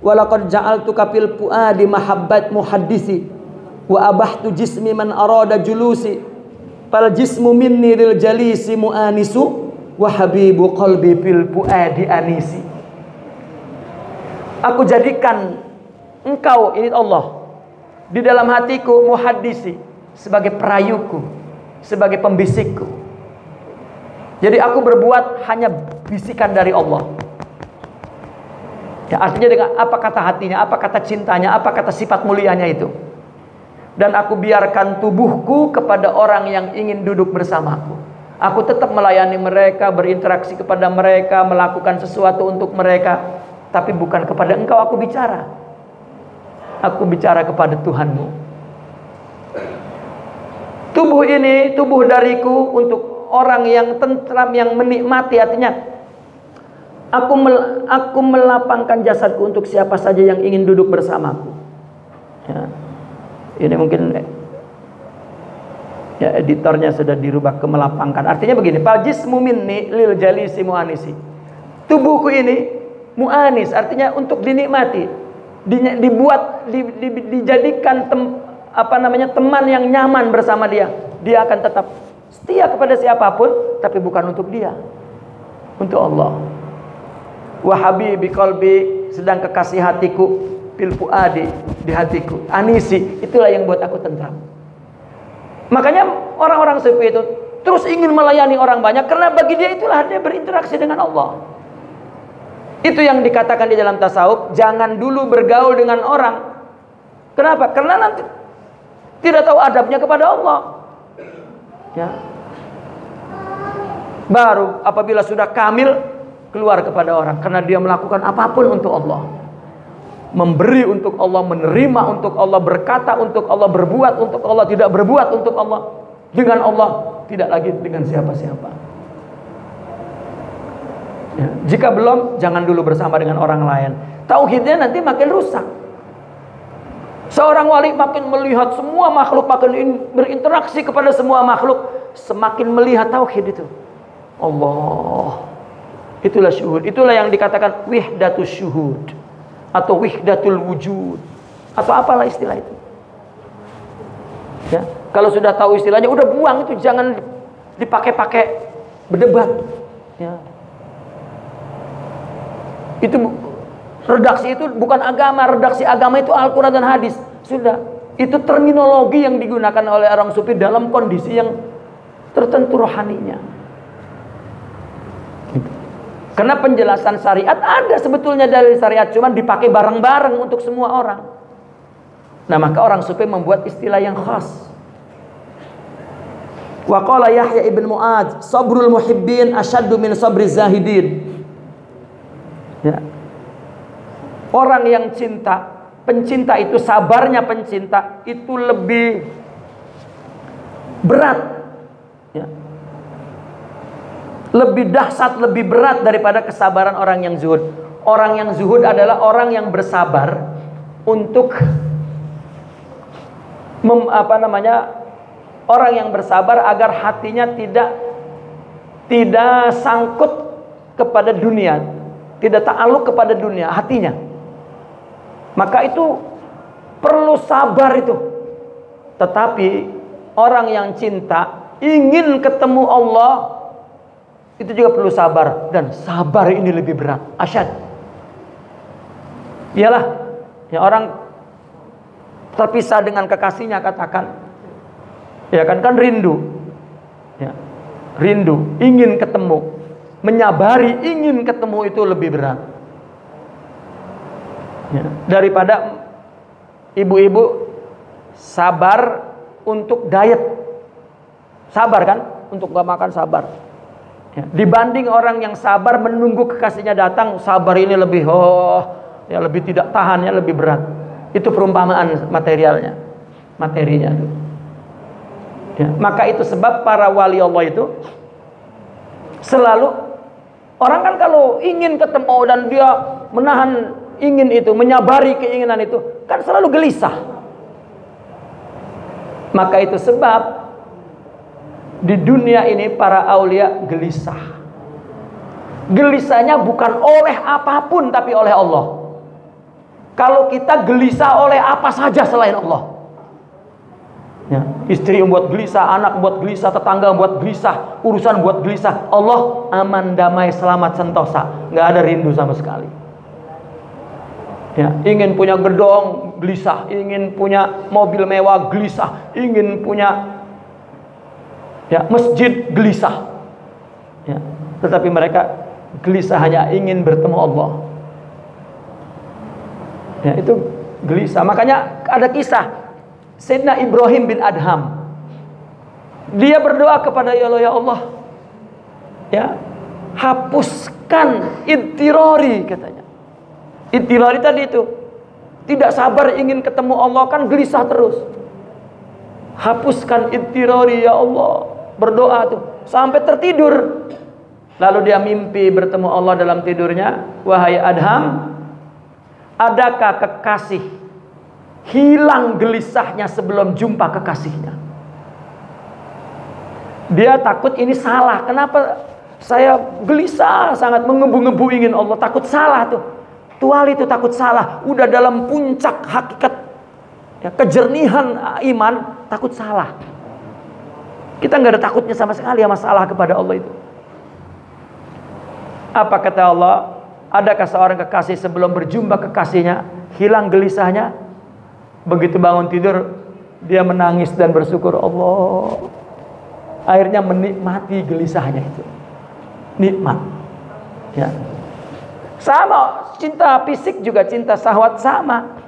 Walaqad ja'altuka fil fuadi mahabbat muhaddisi wa abahtu jismi man arada julusi fal jismu minni lil jalisi muanisu wa habibu qalbi fil fuadi anisi. Aku jadikan engkau, ini Allah, di dalam hatiku muhaddisi, sebagai perayuku, sebagai pembisikku. Jadi aku berbuat hanya bisikan dari Allah. Ya, artinya dengan apa kata hatinya, apa kata cintanya, apa kata sifat mulianya itu. Dan aku biarkan tubuhku kepada orang yang ingin duduk bersamaku. Aku tetap melayani mereka, berinteraksi kepada mereka, melakukan sesuatu untuk mereka. Tapi bukan kepada engkau aku bicara. Aku bicara kepada Tuhanmu. Tubuh ini, tubuh dariku untuk orang yang tentram, yang menikmati. Artinya Aku melapangkan jasadku untuk siapa saja yang ingin duduk bersamaku. Ya. Ini mungkin ya, editornya sudah dirubah ke melapangkan. Artinya begini, fal jismu minni lil jalisi muanisi. Tubuhku ini muanis, artinya untuk dinikmati, dijadikan teman yang nyaman bersama dia. Dia akan tetap setia kepada siapapun, tapi bukan untuk dia, untuk Allah. Wa habibi qalbi, sedang kekasih hatiku fil fuadi, di hatiku anisi, itulah yang buat aku tentram. Makanya orang-orang sufi itu terus ingin melayani orang banyak, karena bagi dia itulah dia berinteraksi dengan Allah. Itu yang dikatakan di dalam tasawuf, jangan dulu bergaul dengan orang. Kenapa? Karena nanti tidak tahu adabnya kepada Allah. Ya. Baru apabila sudah kamil keluar kepada orang, karena dia melakukan apapun untuk Allah, memberi untuk Allah, menerima untuk Allah, berkata untuk Allah, berbuat untuk Allah, tidak berbuat untuk Allah, dengan Allah, tidak lagi dengan siapa-siapa. Ya. Jika belum, jangan dulu bersama dengan orang lain. Tauhidnya nanti makin rusak. Seorang wali makin melihat semua makhluk, makin berinteraksi kepada semua makhluk, semakin melihat tauhid itu. Allah. Itulah syuhud. Itulah yang dikatakan wihdatus syuhud atau wihdatul wujud atau apalah istilah itu. Ya, kalau sudah tahu istilahnya udah buang itu, jangan dipakai-pakai berdebat. Ya. Itu redaksi itu bukan agama, redaksi agama itu Al-Qur'an dan hadis. Sudah, itu terminologi yang digunakan oleh orang sufi dalam kondisi yang tertentu rohaninya. Karena penjelasan syariat ada sebetulnya dari syariat, cuman dipakai bareng-bareng untuk semua orang. Nah, maka orang sufi membuat istilah yang khas. Wa qala Yahya ibn Mu'adz, sabrul muhibbin asyaddu min sabri zahidin. Ya. Orang yang cinta, pencinta itu, sabarnya pencinta itu lebih berat. Ya. Lebih dahsyat, lebih berat daripada kesabaran orang yang zuhud. Orang yang zuhud adalah orang yang bersabar untuk orang yang bersabar agar hatinya tidak sangkut kepada dunia, tidak ta'aluk kepada dunia, hatinya. Maka itu perlu sabar itu. Tetapi orang yang cinta ingin ketemu Allah, itu juga perlu sabar, dan sabar ini lebih berat, asyad. Iyalah, ya orang terpisah dengan kekasihnya, katakan, ya kan rindu, ya, rindu, ingin ketemu, menyabari ingin ketemu itu lebih berat. Ya, daripada ibu-ibu sabar untuk diet, sabar kan, untuk gak makan sabar. Ya, dibanding orang yang sabar menunggu kekasihnya datang, sabar ini lebih lebih tidak tahannya, lebih berat. Itu perumpamaan materialnya, materinya. Ya, maka itu sebab para wali Allah itu selalu, orang kan kalau ingin ketemu dan dia menahan ingin itu, menyabari keinginan itu, kan selalu gelisah. Maka itu sebab di dunia ini para aulia gelisah. Gelisahnya bukan oleh apapun, tapi oleh Allah. kalau kita gelisah oleh apa saja selain Allah. Ya, istri membuat gelisah, anak buat gelisah, tetangga buat gelisah, urusan buat gelisah. Allah aman, damai, selamat, sentosa, nggak ada rindu sama sekali. Ya, ingin punya gedung gelisah, ingin punya mobil mewah gelisah, ingin punya masjid gelisah. Ya, tetapi mereka gelisah hanya ingin bertemu Allah. Ya, itu gelisah. Makanya ada kisah Sayyidina Ibrahim bin Adham. Dia berdoa kepada ya Allah, ya Allah, ya, hapuskan idtirari, katanya. Idtirari tadi itu tidak sabar ingin ketemu Allah, kan gelisah terus. Hapuskan idtirari ya Allah, berdoa tuh sampai tertidur. Lalu dia mimpi bertemu Allah dalam tidurnya. Wahai Adham, adakah kekasih hilang gelisahnya sebelum jumpa kekasihnya? Dia takut ini salah. Kenapa saya gelisah sangat, menggebu-gebu ingin Allah, takut salah tuh. Tual itu takut salah, udah dalam puncak hakikat ya, kejernihan iman, takut salah. Kita nggak ada takutnya sama sekali ya masalah kepada Allah itu. Apa kata Allah? Adakah seorang kekasih sebelum berjumpa kekasihnya hilang gelisahnya? Begitu bangun tidur dia menangis dan bersyukur, Allah. Akhirnya menikmati gelisahnya itu. Nikmat. Ya. Sama, cinta fisik juga, cinta syahwat sama.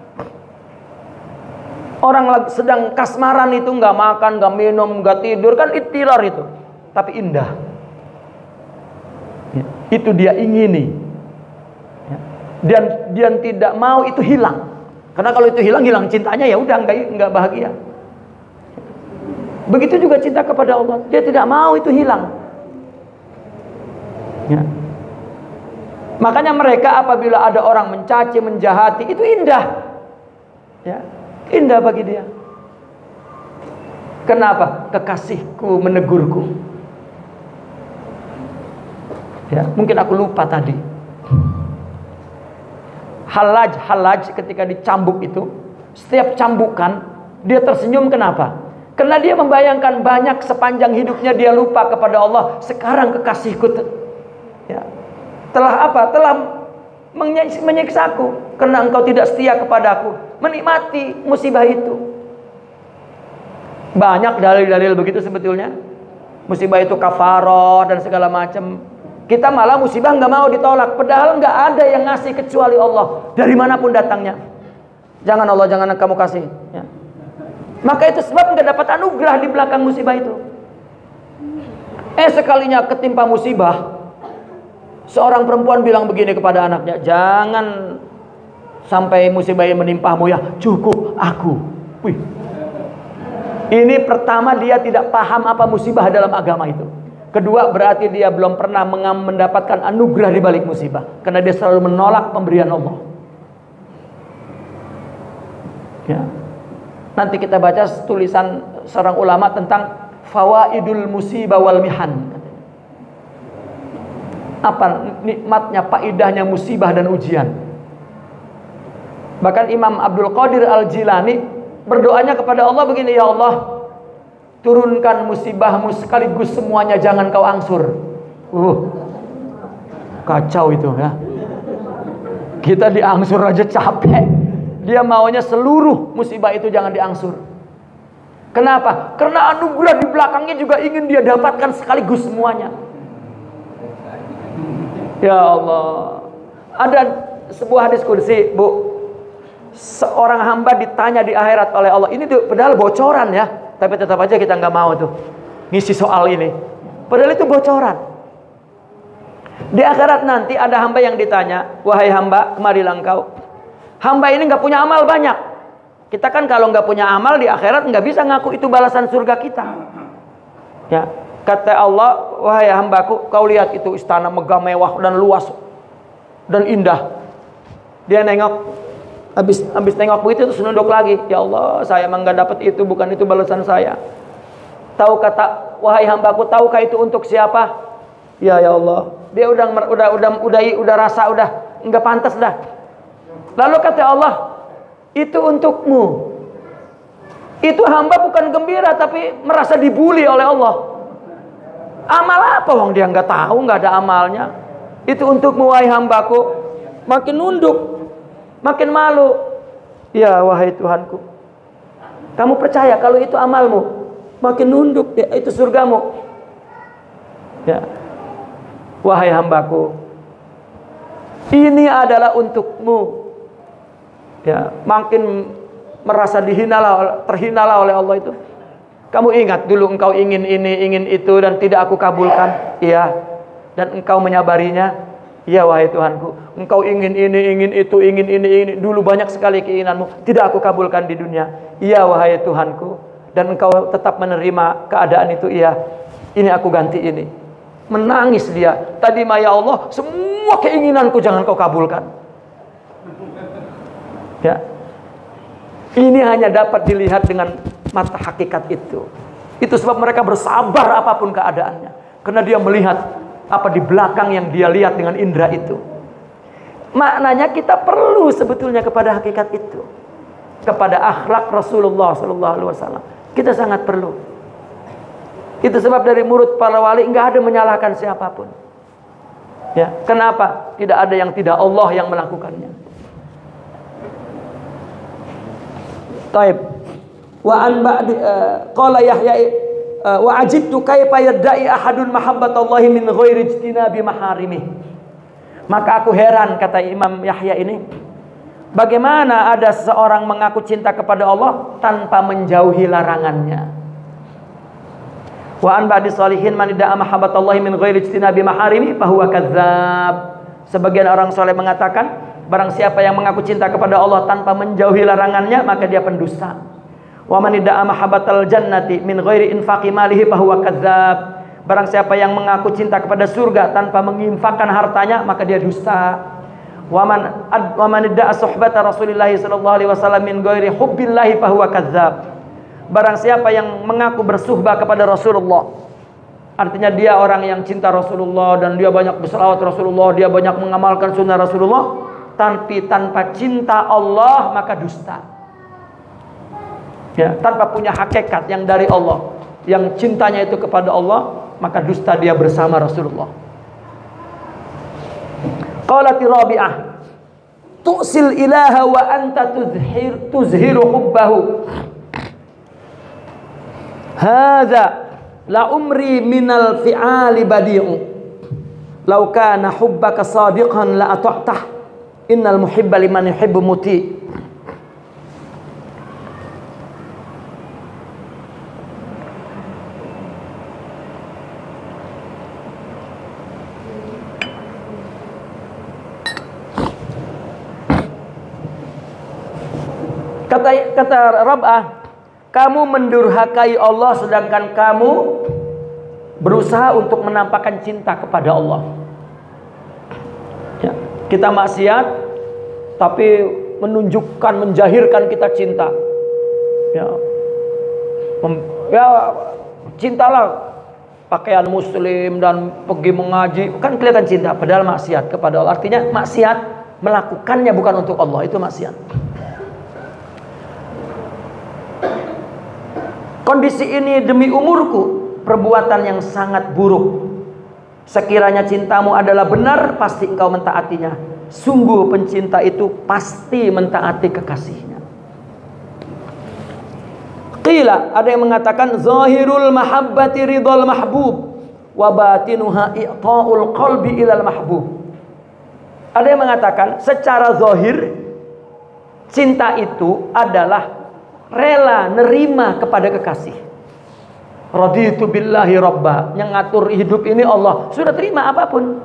Orang sedang kasmaran itu nggak makan, nggak minum, nggak tidur, kan ittirar itu. Tapi indah. Ya, itu dia ingini. Ya. Dan dia tidak mau itu hilang. Karena kalau itu hilang cintanya, ya udah nggak bahagia. Begitu juga cinta kepada Allah, dia tidak mau itu hilang. Ya. Makanya mereka apabila ada orang mencaci, menjahati, itu indah. Ya, indah bagi dia. Kenapa? Kekasihku menegurku. Ya, mungkin aku lupa tadi. Halaj ketika dicambuk itu, setiap cambukan dia tersenyum. Kenapa? Karena dia membayangkan banyak sepanjang hidupnya dia lupa kepada Allah. Sekarang kekasihku ya, telah apa? Telah menyiksaku karena engkau tidak setia kepadaku. Menikmati musibah itu. Banyak dalil-dalil begitu sebetulnya. Musibah itu kafaroh dan segala macam. Kita malah musibah nggak mau ditolak, padahal nggak ada yang ngasih kecuali Allah. Dari manapun datangnya. Jangan Allah, jangan kamu kasih. Ya. Maka itu sebab nggak dapat anugerah di belakang musibah itu. Sekalinya ketimpa musibah, seorang perempuan bilang begini kepada anaknya, jangan sampai musibah yang menimpamu ya, cukup aku. Wih. Ini pertama, dia tidak paham apa musibah dalam agama itu. Kedua, berarti dia belum pernah mendapatkan anugerah di balik musibah, karena dia selalu menolak pemberian Allah. Ya. Nanti kita baca tulisan seorang ulama tentang fawaidul musibah wal mihan. Apa nikmatnya, faidahnya musibah dan ujian. Bahkan Imam Abdul Qadir Al-Jilani berdoanya kepada Allah begini, ya Allah, turunkan musibahmu sekaligus semuanya, jangan kau angsur. Kacau itu ya. Kita diangsur aja capek. Dia maunya seluruh musibah itu jangan diangsur. Kenapa? Karena anugerah di belakangnya juga ingin dia dapatkan sekaligus semuanya. Ya Allah. Ada sebuah hadis kursi, Bu. Seorang hamba ditanya di akhirat oleh Allah. Ini tuh padahal bocoran ya. Tapi tetap aja kita nggak mau tuh ngisi soal ini. Padahal itu bocoran. Di akhirat nanti ada hamba yang ditanya, wahai hamba, kemarilah engkau. Hamba ini nggak punya amal banyak. Kita kan kalau nggak punya amal di akhirat nggak bisa ngaku itu balasan surga kita. Ya, kata Allah, wahai hambaku, kau lihat itu istana megah mewah dan luas dan indah. Dia nengok. Habis tengok begitu terus nunduk lagi. Ya Allah, saya emang gak dapat itu, bukan itu balasan saya. Tahu kata, wahai hambaku, tahukah itu untuk siapa? Ya Allah. Dia udah rasa udah nggak pantas dah. Lalu kata Allah, itu untukmu. Itu hamba bukan gembira tapi merasa dibuli oleh Allah. Amal apa wong dia nggak tahu, nggak ada amalnya. Itu untukmu wahai hambaku. Makin nunduk, makin malu. Ya wahai Tuhanku, kamu percaya kalau itu amalmu? Makin nunduk, ya, itu surgamu. Ya, wahai hambaku, ini adalah untukmu. Ya, makin merasa terhinalah oleh Allah itu. Kamu ingat dulu engkau ingin ini, ingin itu dan tidak aku kabulkan. Iya. Dan engkau menyabarinya. Ya wahai Tuhanku, engkau ingin ini, ingin itu, ingin ini. Dulu banyak sekali keinginanmu, tidak aku kabulkan di dunia. Ya wahai Tuhanku, dan engkau tetap menerima keadaan itu. Iya. Ini aku ganti ini. Menangis dia. Tadi ya Allah, semua keinginanku jangan kau kabulkan. Ya. Ini hanya dapat dilihat dengan mata hakikat itu. Itu sebab mereka bersabar apapun keadaannya. Karena dia melihat apa di belakang yang dia lihat dengan indera itu. Maknanya kita perlu sebetulnya kepada hakikat itu. Kepada akhlak Rasulullah SAW. Kita sangat perlu. Itu sebab dari murid para wali enggak ada menyalahkan siapapun. Ya, kenapa? Tidak ada yang tidak Allah yang melakukannya. Taib. Wa an ba'di qala Yahya wa ajibtu kaifa yadda'i ahadun mahabbatallahi min ghairi ijtinabi maharimih. Maka aku heran, kata Imam Yahya ini, bagaimana ada seseorang mengaku cinta kepada Allah tanpa menjauhi larangannya. Wa an ba'di shalihin man da'a mahabbatallahi min ghairi ijtinabi maharimih fa huwa kadzdzab. Sebagian orang saleh mengatakan, barang siapa yang mengaku cinta kepada Allah tanpa menjauhi larangannya, maka dia pendusta. Wa man da'a mahabbatal jannati min ghairi infaqi malihi fa huwa kadzdzab. Barang siapa yang mengaku cinta kepada surga tanpa menginfakkan hartanya, maka dia dusta. Wa man da'a suhbata Rasulillah sallallahu alaihi wasallam min ghairi hubbillahi fa huwa kadzdzab. Barang siapa yang mengaku bersuhbah kepada Rasulullah, artinya dia orang yang cinta Rasulullah dan dia banyak berselawat Rasulullah, dia banyak mengamalkan sunnah Rasulullah, tapi tanpa cinta Allah maka dusta. Ya, tanpa punya hakikat yang dari Allah, yang cintanya itu kepada Allah, maka dusta dia bersama Rasulullah. Qalati Rabi'ah, tu'sil ilaha wa anta tuzhiru hubbahu. Hadza la umri minal fi'ali badi'u. Law kana hubbaka sadiqan la ata'tah. Innal muhibba liman yuhibbu muti'. Kata Rab'ah, kamu mendurhakai Allah sedangkan kamu berusaha untuk menampakkan cinta kepada Allah. Ya, kita maksiat tapi menunjukkan, menjahirkan kita cinta. Ya, cintalah pakaian muslim dan pergi mengaji, kan kelihatan cinta, padahal maksiat kepada Allah. Artinya maksiat melakukannya bukan untuk Allah, itu maksiat. Kondisi ini demi umurku, perbuatan yang sangat buruk. Sekiranya cintamu adalah benar, pasti engkau mentaatinya. Sungguh pencinta itu pasti mentaati kekasihnya. Qila, ada yang mengatakan zahirul mahabbati ridhal mahbub wa batinuha i'ta'ul qalbi ilal mahbub. Ada yang mengatakan secara zahir cinta itu adalah rela nerima kepada kekasih. Raditu billahi rabba, yang ngatur hidup ini Allah, sudah terima apapun.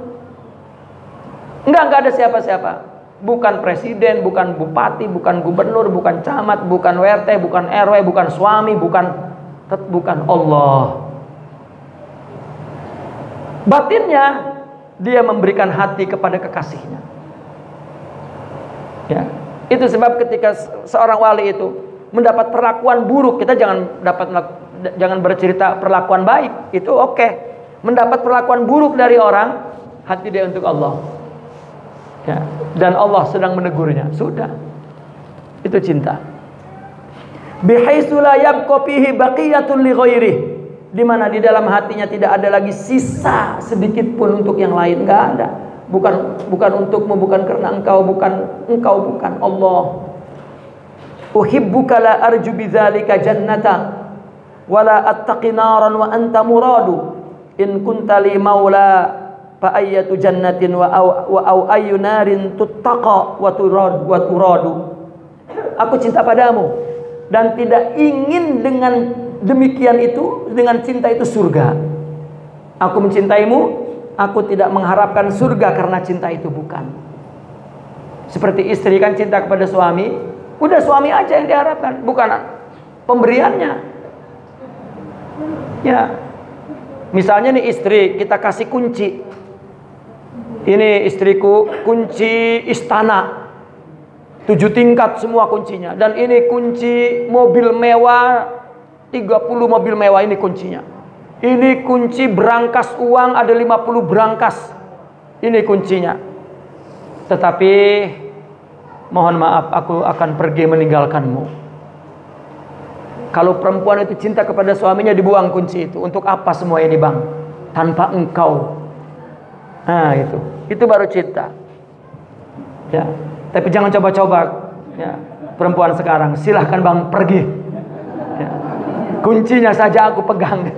Enggak ada siapa-siapa. Bukan presiden, bukan bupati, bukan gubernur, bukan camat, bukan WRT, bukan RW, bukan suami, bukan Allah. Batinnya dia memberikan hati kepada kekasihnya. Ya, itu sebab ketika seorang wali itu mendapat perlakuan buruk, kita jangan bercerita perlakuan baik, itu oke. Mendapat perlakuan buruk dari orang, hati dia untuk Allah. Ya, dan Allah sedang menegurnya. Sudah. Itu cinta. Bihaitsu la yabqa fihi baqiyatun li ghairihi, di mana di dalam hatinya tidak ada lagi sisa sedikit pun untuk yang lain, enggak ada. Bukan untukmu, bukan karena engkau, bukan Allah. Uhibbuka la arju bidzalika jannata wala attaqi naran wa anta muradu in kunta li maula fa ayyatu jannatin wa ayyu narin tuttaqa wa turadu. Aku cinta padamu dan tidak ingin dengan demikian itu, dengan cinta itu surga. Aku mencintaimu, aku tidak mengharapkan surga karena cinta itu, bukan. Seperti istri kan cinta kepada suami, udah suami aja yang diharapkan, bukan pemberiannya. Ya, misalnya nih istri, kita kasih kunci. Ini istriku, kunci istana 7 tingkat semua kuncinya. Dan ini kunci mobil mewah, 30 mobil mewah ini kuncinya. Ini kunci berangkas uang, ada 50 berangkas. Ini kuncinya. Tetapi mohon maaf, aku akan pergi meninggalkanmu. Kalau perempuan itu cinta kepada suaminya, dibuang kunci itu. Untuk apa semua ini, bang? Tanpa engkau. Nah itu baru cinta. Ya, tapi jangan coba-coba. Ya, perempuan sekarang, silahkan bang pergi. Ya, kuncinya saja aku pegang.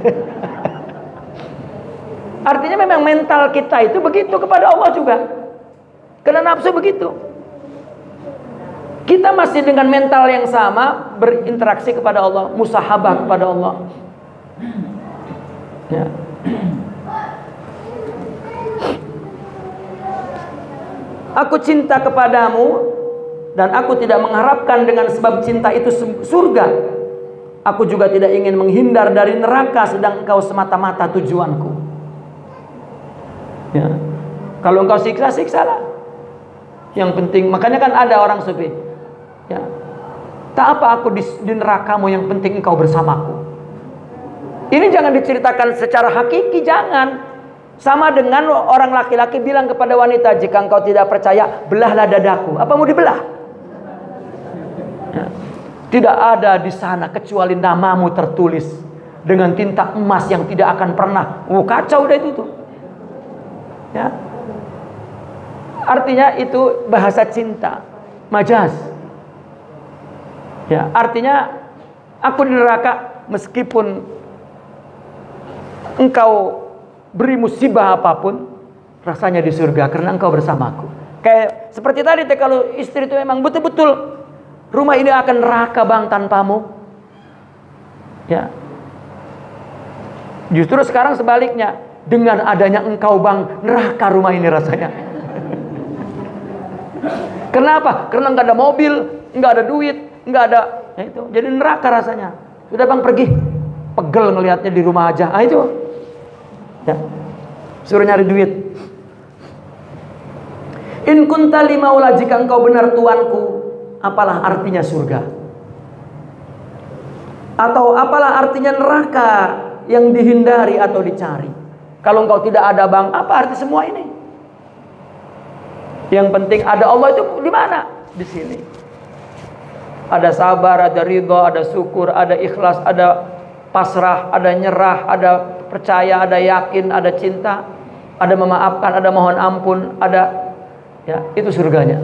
Artinya memang mental kita itu begitu kepada Allah juga. Karena nafsu begitu. Kita masih dengan mental yang sama berinteraksi kepada Allah, musahabah kepada Allah. Ya. Aku cinta kepadamu dan aku tidak mengharapkan dengan sebab cinta itu surga. Aku juga tidak ingin menghindar dari neraka sedang engkau semata-mata tujuanku. Ya. Kalau engkau siksa, siksalah. Yang penting, makanya kan ada orang sufi. Ya. Tak apa aku di nerakamu, yang penting engkau bersamaku. Ini jangan diceritakan secara hakiki, jangan. Sama dengan orang laki-laki bilang kepada wanita, jika engkau tidak percaya, belahlah dadaku. Apa mau dibelah? Ya. Tidak ada di sana kecuali namamu tertulis dengan tinta emas yang tidak akan pernah. Kacau udah itu tuh. Ya. Artinya itu bahasa cinta, majaz. Ya, artinya aku di neraka meskipun engkau beri musibah apapun, rasanya di surga karena engkau bersamaku. Kayak seperti tadi, kalau istri itu memang betul-betul rumah ini akan neraka bang tanpamu. Ya. Justru sekarang sebaliknya, dengan adanya engkau bang, neraka rumah ini rasanya. Kenapa? Karena nggak ada mobil, nggak ada duit, nggak ada, ya itu. Jadi neraka rasanya. Sudah bang pergi, pegel ngelihatnya di rumah aja. Ah itu, ya. Suruh nyari duit. In kunta li maula, jika engkau benar tuanku, apalah artinya surga? Atau apalah artinya neraka yang dihindari atau dicari? Kalau engkau tidak ada bang, apa arti semua ini? Yang penting ada Allah itu di mana? Di sini. Ada sabar, ada ridha, ada syukur, ada ikhlas, ada pasrah, ada nyerah, ada percaya, ada yakin, ada cinta, ada memaafkan, ada mohon ampun, ada, ya, itu surganya.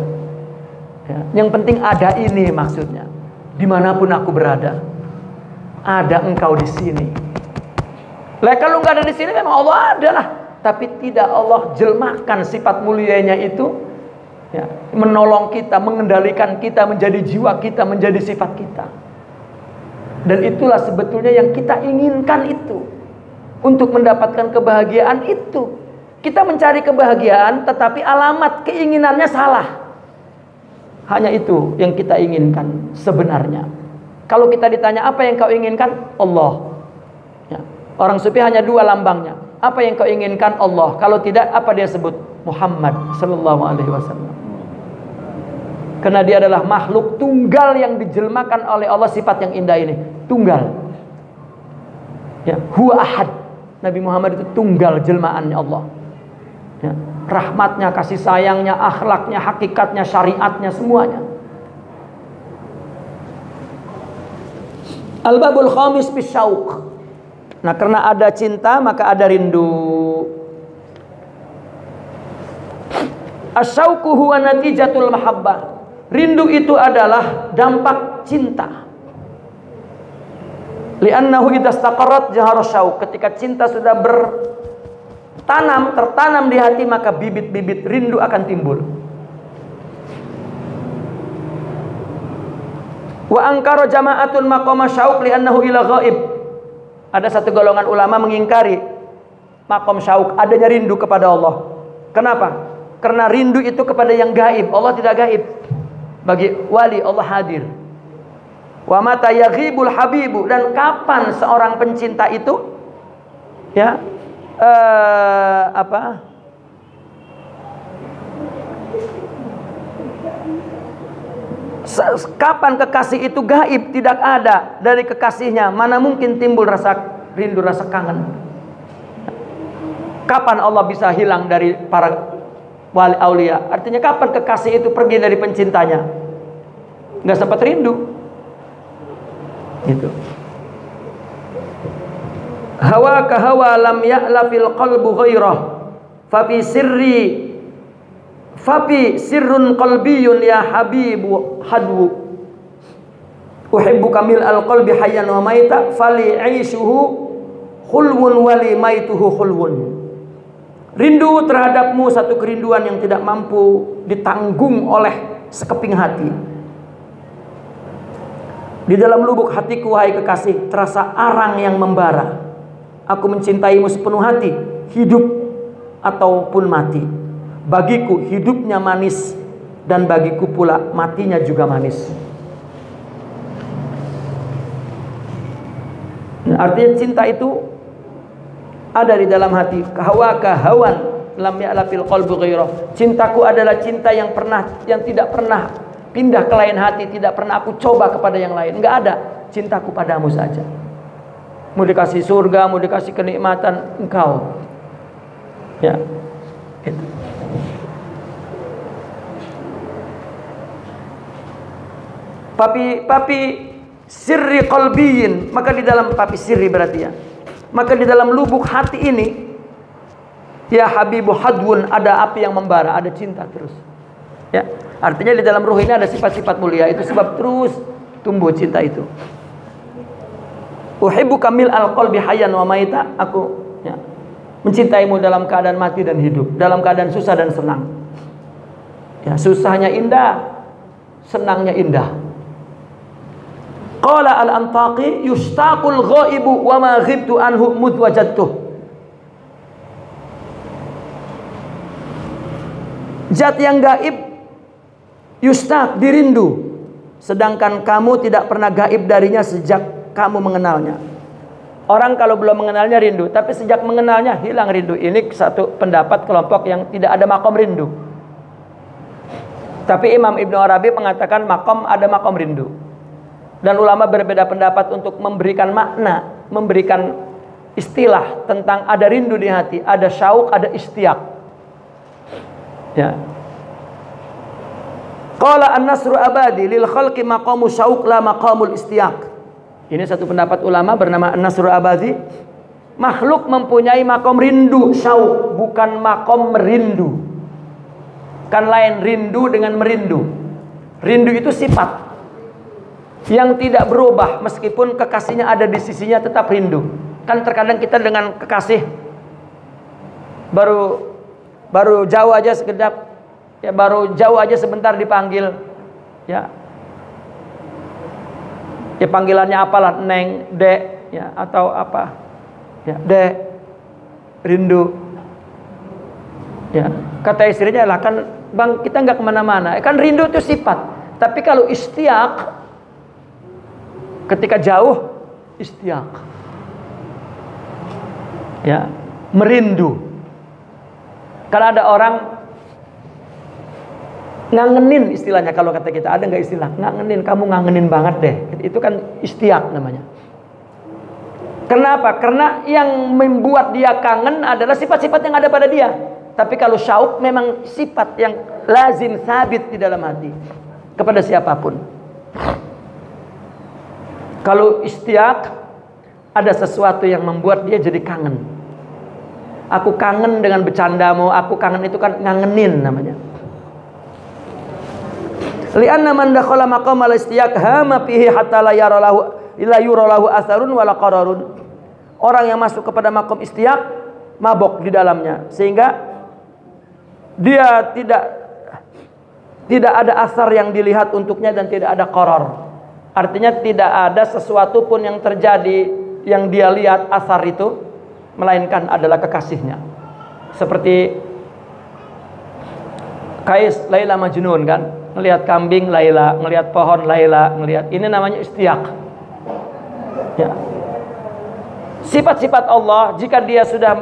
Ya, yang penting ada ini maksudnya. Dimanapun aku berada, ada engkau di sini. Lah kalau nggak ada di sini memang Allah ada lah, tapi tidak Allah jelmakan sifat mulianya itu. Ya, menolong kita, mengendalikan kita, menjadi jiwa kita, menjadi sifat kita. Dan itulah sebetulnya yang kita inginkan itu. Untuk mendapatkan kebahagiaan itu. Kita mencari kebahagiaan, tetapi alamat keinginannya salah. Hanya itu yang kita inginkan sebenarnya. Kalau kita ditanya apa yang kau inginkan? Allah. Ya. Orang sufi hanya 2 lambangnya. Apa yang kau inginkan? Allah. Kalau tidak, apa dia sebut? Muhammad sallallahu alaihi wasallam. Karena dia adalah makhluk tunggal yang dijelmakan oleh Allah, sifat yang indah ini. Tunggal. Ya, huwa ahad. Nabi Muhammad itu tunggal jelmaannya Allah. Ya. rahmatnya, kasih sayangnya, akhlaknya, hakikatnya, syariatnya, semuanya. Al-babul khamis fi syauq. Nah, karena ada cinta maka ada rindu. Asyauqu huwa natijatul mahabbah. Rindu itu adalah dampak cinta. Li'annahu idza istaqarrat jahara syauq. Ketika cinta sudah tertanam di hati, maka bibit-bibit rindu akan timbul. Wa angkara jama'atun maqama syauq li'annahu ila ghaib. Ada satu golongan ulama mengingkari maqam syauq, adanya rindu kepada Allah. Kenapa? Karena rindu itu kepada yang gaib. Allah tidak gaib. Bagi wali Allah hadir. Wa mata yaghibul habibu, dan kapan seorang pencinta itu kapan kekasih itu gaib, tidak ada dari kekasihnya, mana mungkin timbul rasa rindu, rasa kangen. Kapan Allah bisa hilang dari para wali aulia? Artinya kapan kekasih itu pergi dari pencintanya? Nggak sempat rindu. Gitu. Hawa ka hawa lam ya'la fil qalbu ghairah fafi sirrun qalbiyun ya habibu hadwu uhibbu kamil al qalbi hayyan wa maita fali 'aishuhu khulwun wali maituhu khulwun. Rindu terhadapmu satu kerinduan yang tidak mampu ditanggung oleh sekeping hati. Di dalam lubuk hatiku, wahai kekasih, terasa arang yang membara. Aku mencintaimu sepenuh hati, hidup ataupun mati. Bagiku hidupnya manis, dan bagiku pula matinya juga manis. Nah, artinya cinta itu ada di dalam hati. Hawaka hawan lam ya'la fil qalbi ghairah. Cintaku adalah cinta yang tidak pernah pindah ke lain hati, tidak pernah aku coba kepada yang lain. Enggak ada, cintaku padamu saja. Mau dikasih surga, mau dikasih kenikmatan, engkau. Ya. Itu. Papi sirri qalbiyin, maka di dalam papi sirri berarti ya. Maka di dalam lubuk hati ini, ya habibu hadwun, ada api yang membara, ada cinta terus. Ya, artinya di dalam ruh ini ada sifat-sifat mulia, itu sebab terus tumbuh cinta itu. Uhibbu kamil al-qalbi hayyan wa maita, aku mencintaimu dalam keadaan mati dan hidup, dalam keadaan susah dan senang. Ya, susahnya indah, senangnya indah. Qala al-Antaqi yustaqul ghaibu wa ma ghibtu anhu mudh wajadtuh. Zat yang gaib yustaq, dirindu, sedangkan kamu tidak pernah gaib darinya sejak kamu mengenalnya. Orang kalau belum mengenalnya rindu, tapi sejak mengenalnya hilang rindu. Ini satu pendapat kelompok yang tidak ada makom rindu. Tapi Imam Ibnu Arabi mengatakan ada makom rindu. Dan ulama berbeda pendapat untuk memberikan makna, memberikan istilah tentang ada rindu di hati, ada syauq, ada istiaq. Ya. Qala an-nasru abadi lil khalqi maqamu syauq la maqamul istiaq. Ini satu pendapat ulama bernama an-nasru abadi. Makhluk mempunyai makom rindu, syauq, bukan makom merindu. Kan lain rindu dengan merindu. Rindu itu sifat yang tidak berubah, meskipun kekasihnya ada di sisinya tetap rindu. Kan terkadang kita dengan kekasih baru jauh aja sekedap, ya baru jauh aja sebentar dipanggil, ya panggilannya apalah, neng, dek, ya atau apa, ya dek, rindu. Ya kata istrinya lah, kan bang kita nggak kemana-mana, kan rindu itu sifat. Tapi kalau istiaq, ketika jauh, istiaq, ya merindu. Kalau ada orang ngangenin, istilahnya kalau kata kita, ada nggak istilah ngangenin, kamu ngangenin banget deh, itu kan istiaq namanya. Kenapa? Karena yang membuat dia kangen adalah sifat-sifat yang ada pada dia. Tapi kalau syauq memang sifat yang lazim sabit di dalam hati kepada siapapun. Kalau istiaq, ada sesuatu yang membuat dia jadi kangen. Aku kangen dengan bercandamu, aku kangen, itu kan ngangenin namanya. Li'anna man dakhala maqam al-istiaq hama fihi hatta la yuralahu atharun wala qararun. Orang yang masuk kepada maqam istiaq mabok di dalamnya, sehingga dia tidak ada asar yang dilihat untuknya dan tidak ada qarar. Artinya tidak ada sesuatu pun yang terjadi yang dia lihat asar itu, melainkan adalah kekasihnya. Seperti Kais Laila Majnun kan, ngelihat kambing Laila, ngelihat pohon Laila, ngelihat, ini namanya istiaq. Ya. Sifat-sifat Allah, jika dia sudah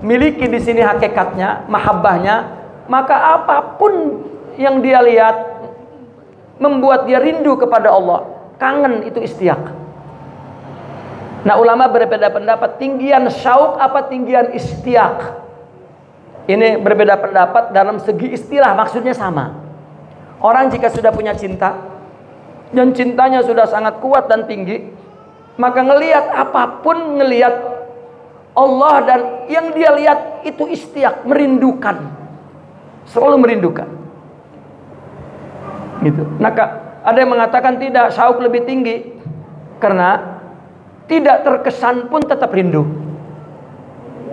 miliki di sini hakikatnya, mahabbahnya, maka apapun yang dia lihat membuat dia rindu kepada Allah, kangen, itu istiaq. Nah, ulama berbeda pendapat, tinggian syauq apa tinggian istiaq. Ini berbeda pendapat dalam segi istilah, maksudnya sama. Orang jika sudah punya cinta dan cintanya sudah sangat kuat dan tinggi, maka ngelihat apapun, ngelihat Allah dan yang dia lihat itu istiaq, merindukan, selalu merindukan. Gitu. Nah, ada yang mengatakan tidak, syauq lebih tinggi karena tidak terkesan pun tetap rindu.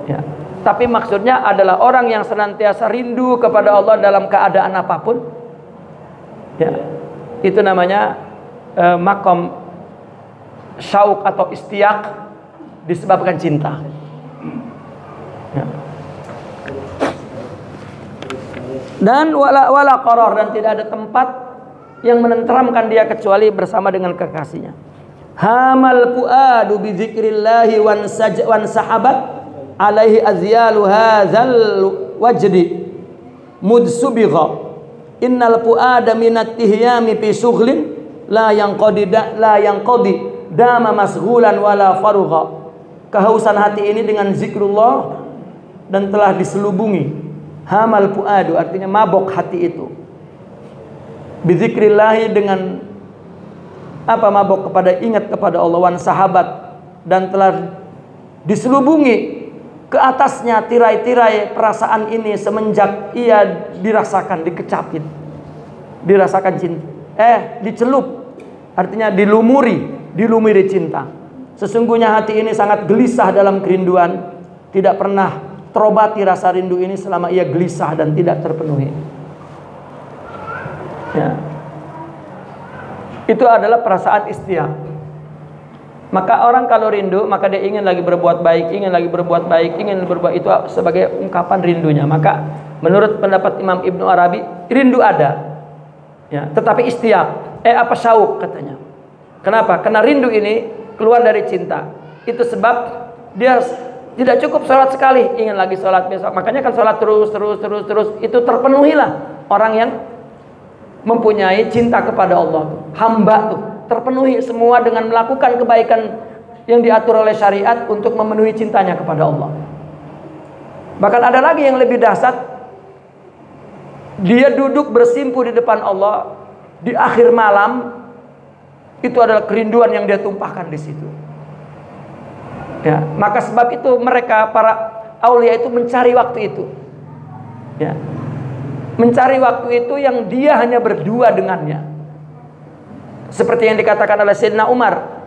Ya. Tapi maksudnya adalah orang yang senantiasa rindu kepada Allah dalam keadaan apapun. Ya. Itu namanya maqam syauq atau istiaq, disebabkan cinta. Ya. Dan wala qarar, dan tidak ada tempat yang menenteramkan dia kecuali bersama dengan kekasihnya. Hamal fuadu bi dzikrillahi wan sahabat alaihi azyalu hadzal wajdi mudsubigha innal fuada minat tihyami fi shughlin la yanqadi dama masghulan wala farugha. Kehausan hati ini dengan zikrullah dan telah diselubungi. Hamal fuadu artinya mabok hati itu. Bi dzikrillahi, dengan apa, mabok kepada, ingat kepada Allah, wan sahabat, dan telah diselubungi ke atasnya tirai-tirai perasaan ini semenjak ia dirasakan, dikecapin, dirasakan cinta, dicelup, artinya dilumuri cinta. Sesungguhnya hati ini sangat gelisah dalam kerinduan, tidak pernah terobati rasa rindu ini selama ia gelisah dan tidak terpenuhi. Ya. Itu adalah perasaan istiaq. Maka orang kalau rindu, maka dia ingin lagi berbuat baik, ingin lagi berbuat baik, ingin berbuat, itu sebagai ungkapan rindunya. Maka menurut pendapat Imam Ibnu Arabi, rindu ada, ya, tetapi istiaq, syauq katanya. Kenapa? Karena rindu ini keluar dari cinta. Itu sebab dia tidak cukup sholat sekali, ingin lagi sholat besok. Makanya kan sholat terus. Itu terpenuhilah orang yang mempunyai cinta kepada Allah, hamba tuh terpenuhi semua dengan melakukan kebaikan yang diatur oleh syariat untuk memenuhi cintanya kepada Allah. Bahkan ada lagi yang lebih dahsyat, dia duduk bersimpu di depan Allah di akhir malam, itu adalah kerinduan yang dia tumpahkan di situ. Ya, maka sebab itu mereka para aulia itu mencari waktu itu. Ya. Mencari waktu itu yang dia hanya berdua dengannya. Seperti yang dikatakan oleh Sayyidina Umar,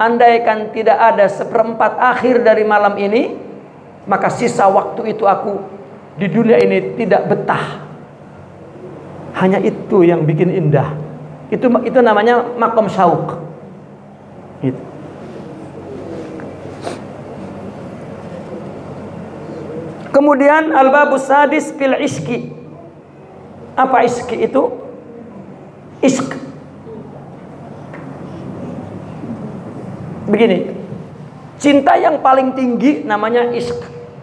andaikan tidak ada seperempat akhir dari malam ini, maka sisa waktu itu aku di dunia ini tidak betah. Hanya itu yang bikin indah. Itu namanya maqam syauq. Gitu. Kemudian al-babus sadis fil iski. Apa iski itu? Isk. Begini, cinta yang paling tinggi namanya isk.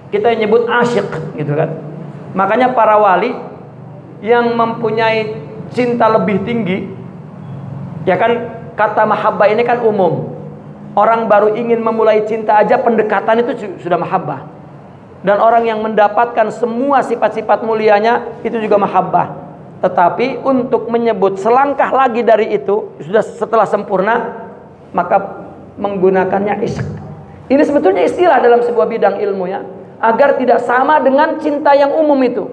Kita nyebut asyik, gitu kan. Makanya para wali yang mempunyai cinta lebih tinggi, ya kan, kata mahabbah ini kan umum. Orang baru ingin memulai cinta aja pendekatan itu sudah mahabbah. Dan orang yang mendapatkan semua sifat-sifat mulianya itu juga mahabbah. Tetapi untuk menyebut selangkah lagi dari itu, sudah setelah sempurna, maka menggunakannya ishq. Ini sebetulnya istilah dalam sebuah bidang ilmu ya, agar tidak sama dengan cinta yang umum itu.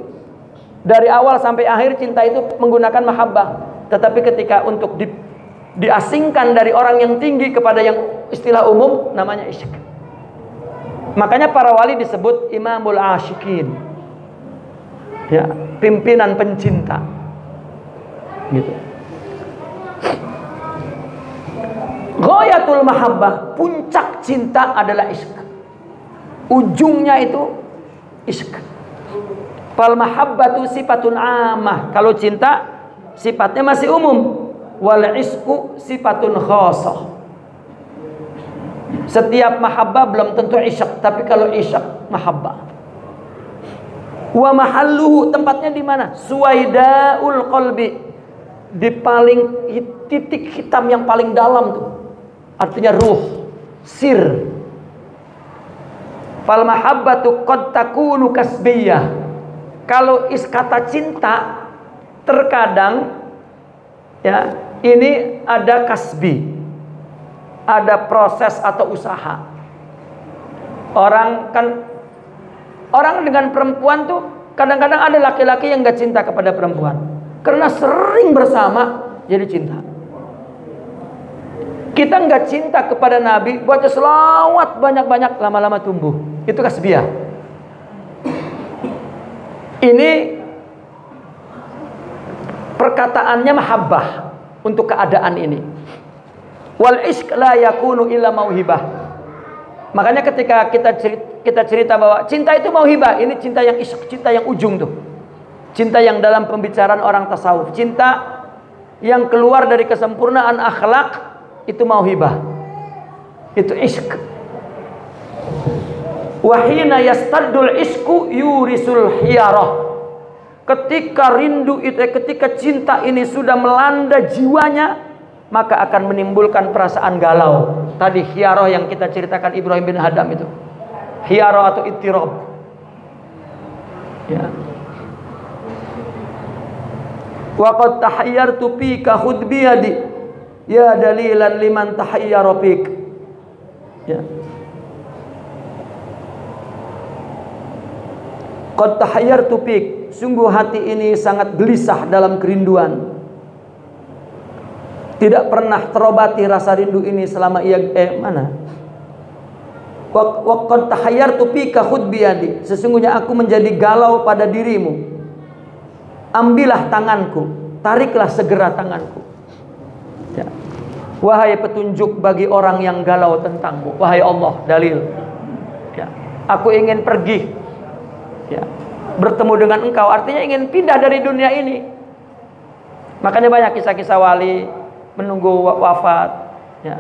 Dari awal sampai akhir cinta itu menggunakan mahabbah. Tetapi ketika untuk diasingkan dari orang yang tinggi kepada yang istilah umum, namanya ishq. Makanya para wali disebut imamul asyikin, ya, pimpinan pencinta, gitu. Ghayatul mahabbah, puncak cinta adalah ishq. Ujungnya itu ishq. Fal mahabbatu sifatun amah. Kalau cinta sifatnya masih umum. Wal ishqu sifatun khasah. Setiap mahabbah belum tentu ishq, tapi kalau ishq mahabbah. Wa mahalluhu, tempatnya di mana? Suwaidaul qalbi, di paling titik hitam yang paling dalam tuh. Artinya ruh, sir. Fal mahabbatu qad takunu kasbiyah. Kalau kata cinta terkadang ya, ini ada kasbi, ada proses atau usaha. Orang dengan perempuan tuh kadang-kadang ada laki-laki yang gak cinta kepada perempuan karena sering bersama jadi cinta. Kita gak cinta kepada Nabi, baca selawat banyak-banyak, lama-lama tumbuh. Itu kasbiyah. Ini perkataannya mahabbah untuk keadaan ini. Wal ishq la yakunu illa mauhibah. Makanya ketika kita cerita bahwa cinta itu mauhibah, ini cinta yang ishq, cinta yang ujung tuh. Cinta yang dalam pembicaraan orang tasawuf, cinta yang keluar dari kesempurnaan akhlak, itu mauhibah. Itu ishq. Wa hina yastaddul ishqu yurisul hiyarah. Ketika rindu itu, ketika cinta ini sudah melanda jiwanya, maka akan menimbulkan perasaan galau. Tadi hiyarah yang kita ceritakan Ibrahim bin Hadam itu, hiyarah atau ittirab, ya. Wa qad tahayyartu fika khudh bi yadi ya dalilan liman tahayyara fik, ya. Qad tahayyartu fik, sungguh hati ini sangat gelisah dalam kerinduan. Tidak pernah terobati rasa rindu ini selama ia mana? Wa qad tahayyartu fika khudh bi yadi, sesungguhnya aku menjadi galau pada dirimu. Ambillah tanganku, tariklah segera tanganku. Ya. Wahai petunjuk bagi orang yang galau tentangmu, wahai Allah, dalil. Ya. Aku ingin pergi, ya, bertemu dengan engkau, artinya ingin pindah dari dunia ini. Makanya banyak kisah-kisah wali menunggu wafat, ya.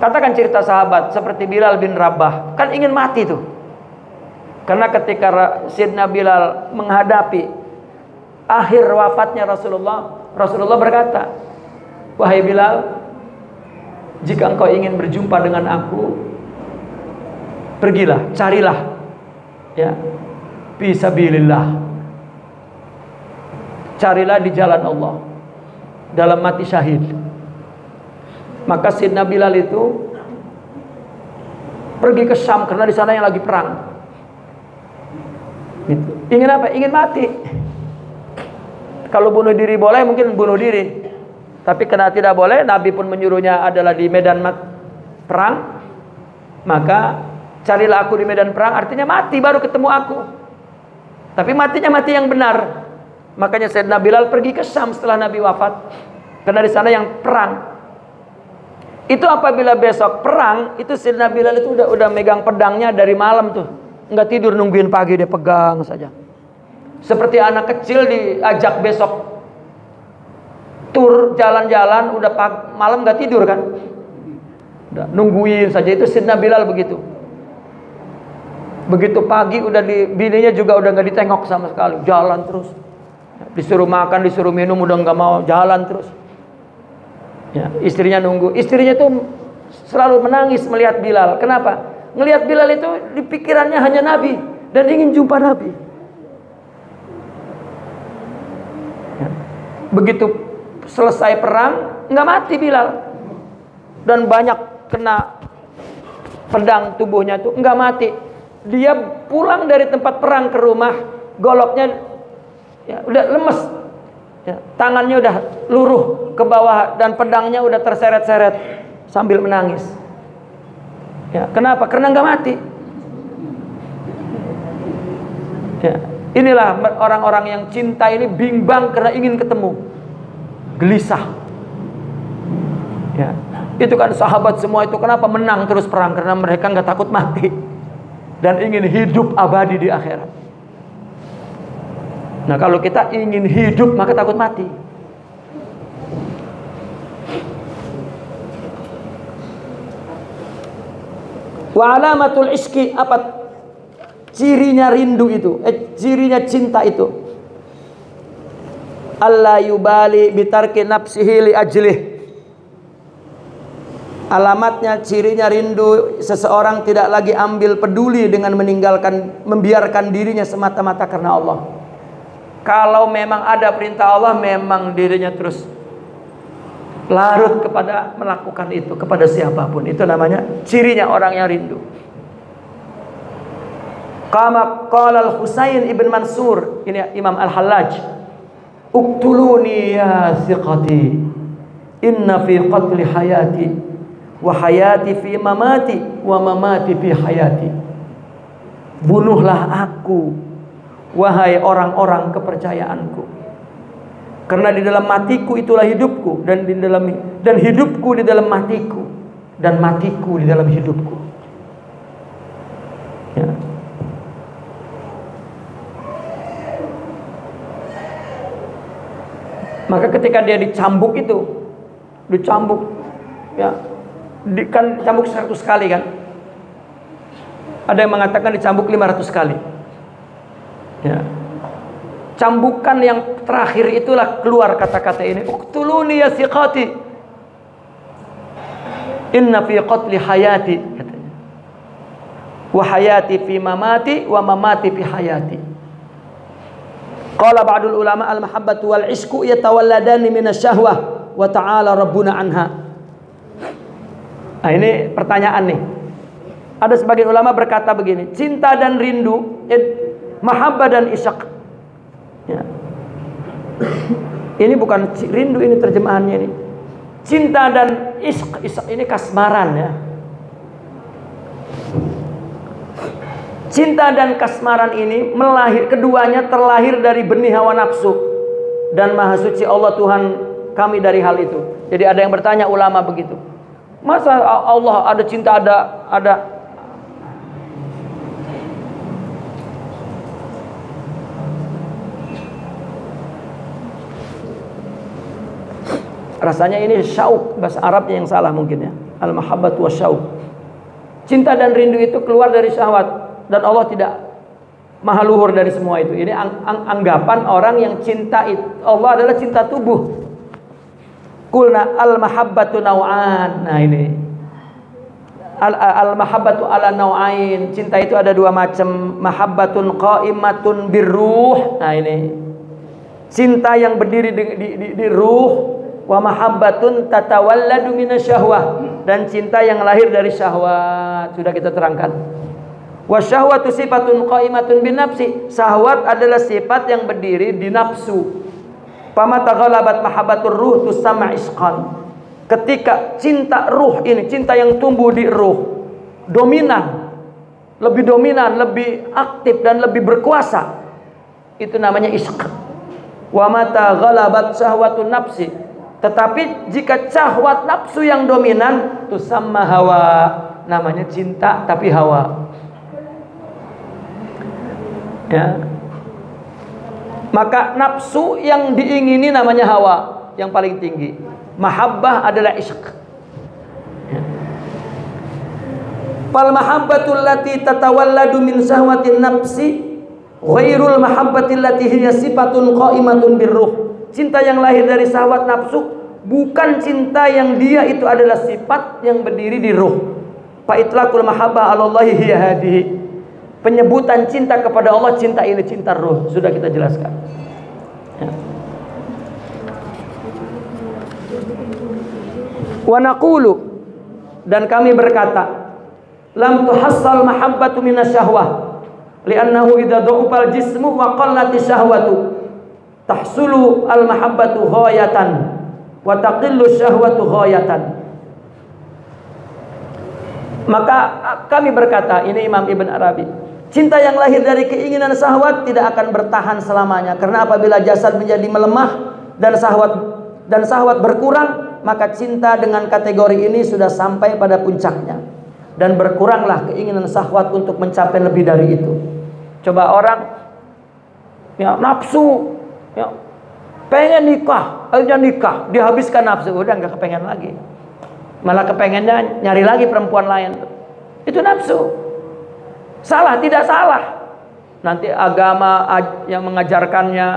Katakan cerita sahabat seperti Bilal bin Rabah, kan ingin mati tuh. Karena ketika Sayyidina Bilal menghadapi akhir wafatnya Rasulullah berkata, wahai Bilal, jika engkau ingin berjumpa dengan aku, pergilah, carilah, ya, fisabilillah, carilah di jalan Allah dalam mati syahid. Maka Sayyidina Bilal itu pergi ke Syam karena di sana yang lagi perang. Gitu. Ingin apa? Ingin mati. Kalau bunuh diri boleh, mungkin bunuh diri. Tapi karena tidak boleh, Nabi pun menyuruhnya adalah di medan perang. Maka carilah aku di medan perang, artinya mati baru ketemu aku. Tapi matinya mati yang benar. Makanya Sayyidina Bilal pergi ke Syam setelah Nabi wafat, karena di sana yang perang. Itu apabila besok perang, itu Sayyidina Bilal itu udah megang pedangnya dari malam tuh. Enggak tidur nungguin pagi, dia pegang saja. Seperti anak kecil diajak besok tur jalan-jalan, udah malam enggak tidur kan? Udah nungguin saja. Itu Sayyidina Bilal begitu. Begitu pagi udah bininya juga udah enggak ditengok sama sekali, jalan terus. Disuruh makan, disuruh minum udah enggak mau, jalan terus. Ya, istrinya nunggu. Istrinya tuh selalu menangis melihat Bilal. Kenapa? ngelihat Bilal itu di pikirannya hanya Nabi dan ingin jumpa Nabi. Ya. Begitu selesai perang, nggak mati Bilal, dan banyak kena pedang tubuhnya itu nggak mati. Dia pulang dari tempat perang ke rumah, goloknya ya, udah lemes, ya, tangannya udah luruh ke bawah dan pedangnya udah terseret-seret sambil menangis. Ya, kenapa? Karena nggak mati. Ya, inilah orang-orang yang cinta ini bimbang karena ingin ketemu, gelisah. Ya, itu kan sahabat semua itu kenapa menang terus perang, karena mereka nggak takut mati dan ingin hidup abadi di akhirat. Nah, kalau kita ingin hidup maka takut mati. Wa alamatul iski, apa cirinya rindu itu? Cirinya cinta itu. Alla yubali bitarki nafsihi li ajlih. Alamatnya, cirinya rindu, seseorang tidak lagi ambil peduli dengan membiarkan dirinya semata-mata karena Allah. Kalau memang ada perintah Allah, memang dirinya terus larut kepada melakukan itu kepada siapapun. Itu namanya cirinya orang yang rindu. Kama qala al-Husain ibn Mansur, ini Imam Al-Hallaj, uktuluni ya thiqati inna fi qatli hayati wa hayati fi mamati wa mamati fi hayati. Bunuhlah aku wahai orang-orang kepercayaanku, karena di dalam matiku itulah hidupku, dan hidupku di dalam matiku, dan matiku di dalam hidupku. Ya. Maka ketika dia dicambuk itu, ya, kan dicambuk 100 kali kan? Ada yang mengatakan dicambuk 500 kali. Ya. Cambukan yang terakhir itulah keluar kata-kata ini, uqtuluni ya thiqati inna fi qatli hayati, katanya, wa hayati fi mamati wa mamati fi hayati. Qala ba'dul ulama al-mahabbatu wal ishku yatawalladani minasyahwah wa ta'ala rabbuna anha. Nah, ini pertanyaan nih. Ada sebagian ulama berkata begini, cinta dan rindu, mahabbah dan isyaq. Ya. Ini bukan rindu, ini terjemahannya ini. Cinta dan isyq ini kasmaran ya. Cinta dan kasmaran ini keduanya terlahir dari benih hawa nafsu, dan maha suci Allah Tuhan kami dari hal itu. Jadi ada yang bertanya ulama begitu, masa Allah ada cinta, ada rasanya ini syauq, bahasa Arabnya yang salah mungkin ya. Al-mahabbatu wasyauq. Cinta dan rindu itu keluar dari syahwat, dan Allah tidak maha luhur dari semua itu. Ini anggapan orang yang cinta itu Allah adalah cinta tubuh. Qulna al-mahabbatu naw'an. Nah, ini al-mahabbatu ala naw'ain. Cinta itu ada dua macam, mahabbatun qa'imatun birruh. Nah, ini cinta yang berdiri di ruh, wa mahabbatun tatawalladu minasyahwah, dan cinta yang lahir dari syahwat. Sudah kita terangkan. Wa syahwatu sifatun qaimatun bin nafsi. Syahwat adalah sifat yang berdiri di nafsu. Fama taghalabat mahabbatur ruh tusamma isqan. Ketika cinta ruh ini, cinta yang tumbuh di ruh, lebih dominan, lebih aktif dan lebih berkuasa, itu namanya isq. Wa mata ghalabat syahwatun nafsi. Tetapi jika syahwat nafsu yang dominan, tusamma hawa, namanya cinta tapi hawa. Ya. Maka nafsu yang diingini namanya hawa, yang paling tinggi. Mahabbah adalah ishq. Ya. Fal mahabbatul lati tatawalladu min syahwatin nafsi ghairul mahabbatil lati hiya sifatun qaimatun birruh. Cinta yang lahir dari syahwat nafsu bukan cinta yang dia itu adalah sifat yang berdiri di ruh. Fa itlaqul mahabbah 'ala Allah hiya hadhihi. Penyebutan cinta kepada Allah, cinta ini cinta ruh, sudah kita jelaskan. Ya. Wa naqulu, dan kami berkata, lam tuhassal mahabbatu minasyahwah li'annahu idza dha'ufal jismu wa qallati syahwatu tahsulu al mahabbatu ghayatan wa taqillu syahwatu ghayatan. Maka kami berkata, ini Imam Ibn Arabi, cinta yang lahir dari keinginan syahwat tidak akan bertahan selamanya, karena apabila jasad menjadi melemah dan syahwat berkurang, maka cinta dengan kategori ini sudah sampai pada puncaknya, dan berkuranglah keinginan syahwat untuk mencapai lebih dari itu. Coba orang ya nafsu, ya pengen nikah, akhirnya nikah, dihabiskan nafsu, udah nggak kepengen lagi, malah kepengennya nyari lagi perempuan lain. Itu nafsu. Salah? Tidak salah. Nanti agama yang mengajarkannya,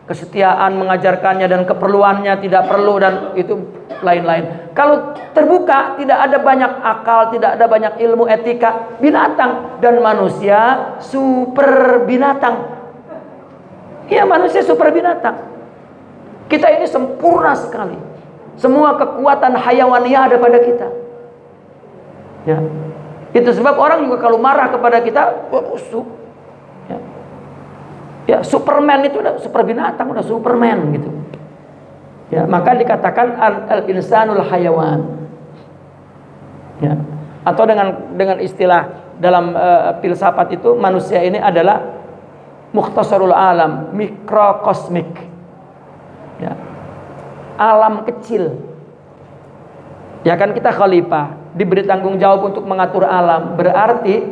kesetiaan mengajarkannya, dan keperluannya tidak perlu, dan itu lain-lain. Kalau terbuka, tidak ada banyak akal, tidak ada banyak ilmu etika. Binatang dan manusia super binatang. Iya, manusia super binatang. Kita ini sempurna sekali. Semua kekuatan hayawaniyah ada pada kita. Ya. Itu sebab orang juga kalau marah kepada kita, busuk. Ya. Ya, Superman itu udah super binatang, udah Superman gitu. Ya, maka dikatakan al-insanul hayawan. Ya. Atau dengan istilah dalam filsafat itu, manusia ini adalah mukhtasarul alam, mikrokosmik. Ya. Alam kecil. Ya kan, kita khalifah, diberi tanggung jawab untuk mengatur alam. Berarti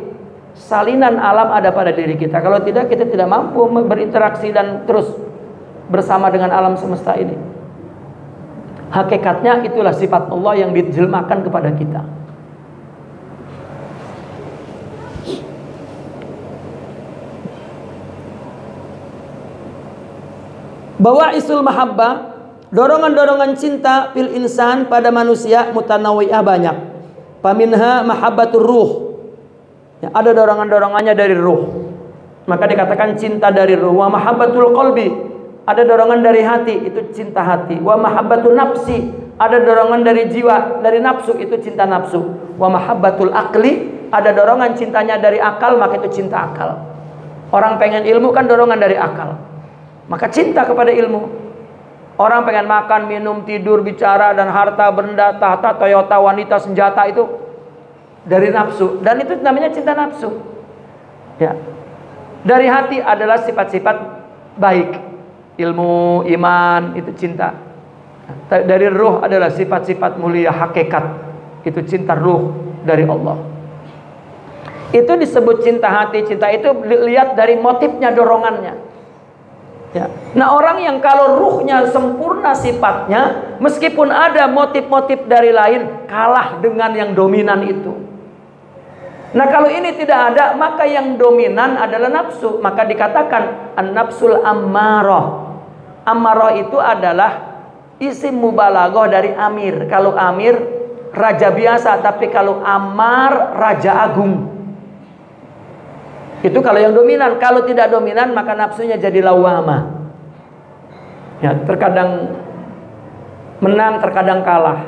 salinan alam ada pada diri kita. Kalau tidak, kita tidak mampu berinteraksi dan terus bersama dengan alam semesta ini. Hakikatnya itulah sifat Allah yang dijelmakan kepada kita. Bawa'isul mahabbah, dorongan-dorongan cinta fil insan pada manusia mutanawwi'ah banyak. Paminha mahabbatur ruh. Ya, ada dorongan-dorongannya dari ruh. Maka dikatakan cinta dari ruh. Wa mahabbatul qalbi, ada dorongan dari hati, itu cinta hati. Wa mahabbatul nafsi, ada dorongan dari jiwa, dari nafsu, itu cinta nafsu. Wa mahabbatul aqli, ada dorongan cintanya dari akal, maka itu cinta akal. Orang pengen ilmu kan dorongan dari akal, maka cinta kepada ilmu. Orang pengen makan, minum, tidur, bicara, dan harta, benda, tahta, Toyota, wanita, senjata, itu dari nafsu. Dan itu namanya cinta nafsu. Ya. Dari hati adalah sifat-sifat baik, ilmu, iman, itu cinta. Dari ruh adalah sifat-sifat mulia, hakikat, itu cinta ruh dari Allah. Itu disebut cinta hati. Cinta itu lihat dari motifnya, dorongannya. Ya. Nah, orang yang kalau ruhnya sempurna sifatnya, meskipun ada motif-motif dari lain, kalah dengan yang dominan itu. Nah, kalau ini tidak ada, maka yang dominan adalah nafsu. Maka dikatakan an-nafsul ammarah. Ammarah itu adalah isim mubalaghah dari amir. Kalau amir, raja biasa, tapi kalau ammar, raja agung. Itu kalau yang dominan. Kalau tidak dominan, maka nafsunya jadi lawamah. Ya, terkadang menang, terkadang kalah.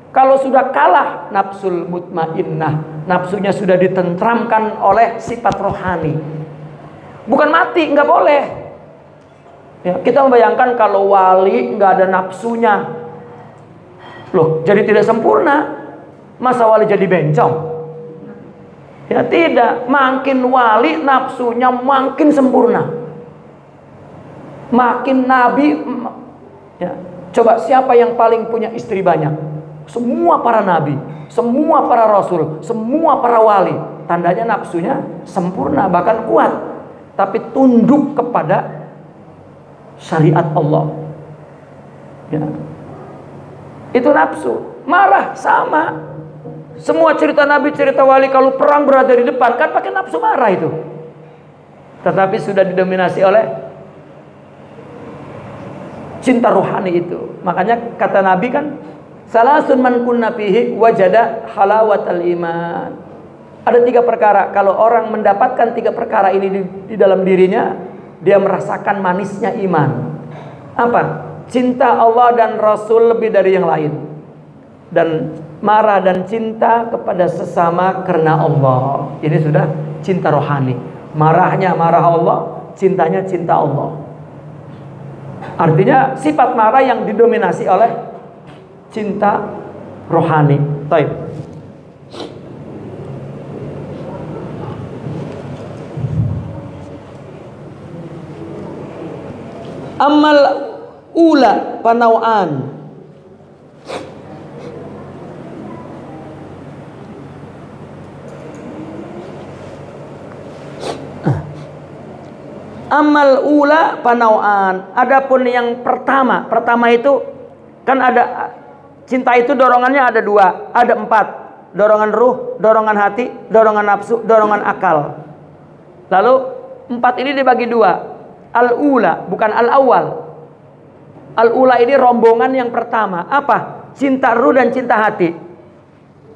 Kalau sudah kalah, nafsul mutmainnah, nafsunya sudah ditentramkan oleh sifat rohani. Bukan mati, nggak boleh. Ya, kita membayangkan kalau wali nggak ada nafsunya, loh, jadi tidak sempurna. Masa wali jadi bencong? Ya tidak, makin wali nafsunya makin sempurna, makin nabi. Ya, coba siapa yang paling punya istri banyak? Semua para nabi, semua para rasul, semua para wali. Tandanya nafsunya sempurna, bahkan kuat, tapi tunduk kepada syariat Allah. Ya. Itu nafsu. Marah sama. Semua cerita nabi, cerita wali, kalau perang berada di depan, kan pakai nafsu marah itu. Tetapi sudah didominasi oleh cinta rohani itu. Makanya kata Nabi kan, salasun man kunna fihi wajada halawatal iman. Ada 3 perkara. Kalau orang mendapatkan 3 perkara ini di dalam dirinya, dia merasakan manisnya iman. Apa? Cinta Allah dan Rasul lebih dari yang lain, dan marah dan cinta kepada sesama karena Allah. Ini sudah cinta rohani. Marahnya marah Allah, cintanya cinta Allah. Artinya sifat marah yang didominasi oleh cinta rohani. Baik. Amal ula panauan. Amal ula panauan. Adapun yang pertama itu kan ada cinta itu dorongannya ada 2, ada 4. Dorongan ruh, dorongan hati, dorongan nafsu, dorongan akal. Lalu 4 ini dibagi 2. Al-ula, bukan al-awal. Al-ula ini rombongan yang pertama. Apa? Cinta ruh dan cinta hati.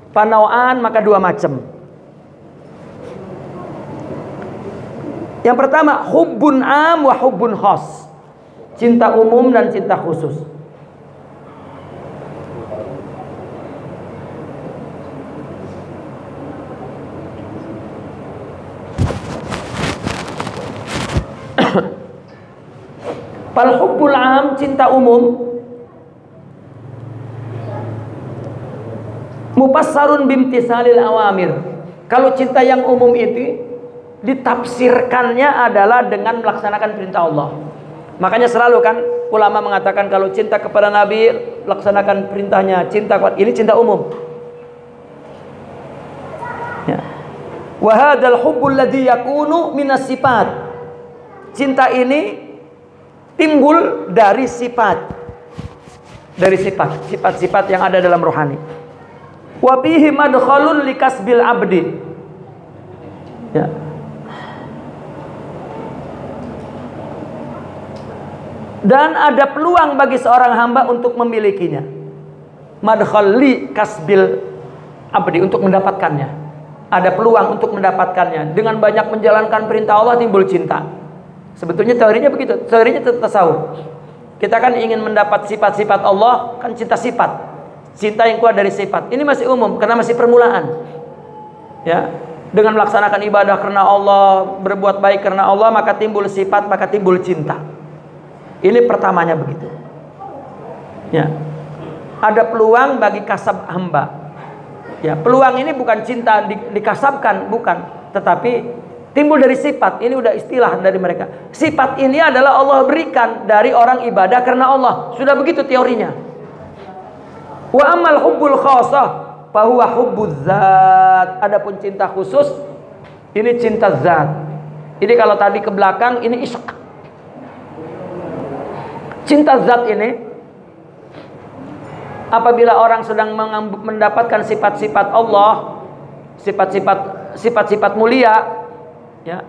Panauan maka 2 macam. Yang pertama, hubbun am wa hubbun khas. Cinta umum dan cinta khusus. Fal hubbul am, cinta umum, mufassarun bimtisalil awamir. Kalau cinta yang umum itu ditafsirkannya adalah dengan melaksanakan perintah Allah. Makanya selalu kan ulama mengatakan kalau cinta kepada Nabi, laksanakan perintahnya. Cinta kepada ini cinta umum. Ya. Wa hadzal hubbul ladzi yakunu minas sifat. Cinta ini timbul dari sifat, sifat-sifat yang ada dalam rohani. Wa bihi madkhalun likasbil abdi. Ya. Dan ada peluang bagi seorang hamba untuk memilikinya. Madkhal li kasbil abdi, untuk mendapatkannya. Ada peluang untuk mendapatkannya. Dengan banyak menjalankan perintah Allah timbul cinta. Sebetulnya teorinya begitu, teorinya tasawuf. Kita kan ingin mendapat sifat-sifat Allah, kan cinta sifat. Cinta yang keluar dari sifat. Ini masih umum karena masih permulaan. Ya, dengan melaksanakan ibadah karena Allah, berbuat baik karena Allah, maka timbul sifat, maka timbul cinta. Ini pertamanya begitu. Ya. Ada peluang bagi kasab hamba. Ya, peluang ini bukan cinta dikasabkan, bukan, tetapi timbul dari sifat. Ini udah istilah dari mereka. Sifat ini adalah Allah berikan dari orang ibadah karena Allah. Sudah begitu teorinya. Wa amal hubbul khasah fa huwa hubbuz zat. Adapun cinta khusus ini cinta zat. Ini kalau tadi ke belakang ini ishq. Cinta zat ini apabila orang sedang mendapatkan sifat-sifat Allah, sifat-sifat mulia, ya,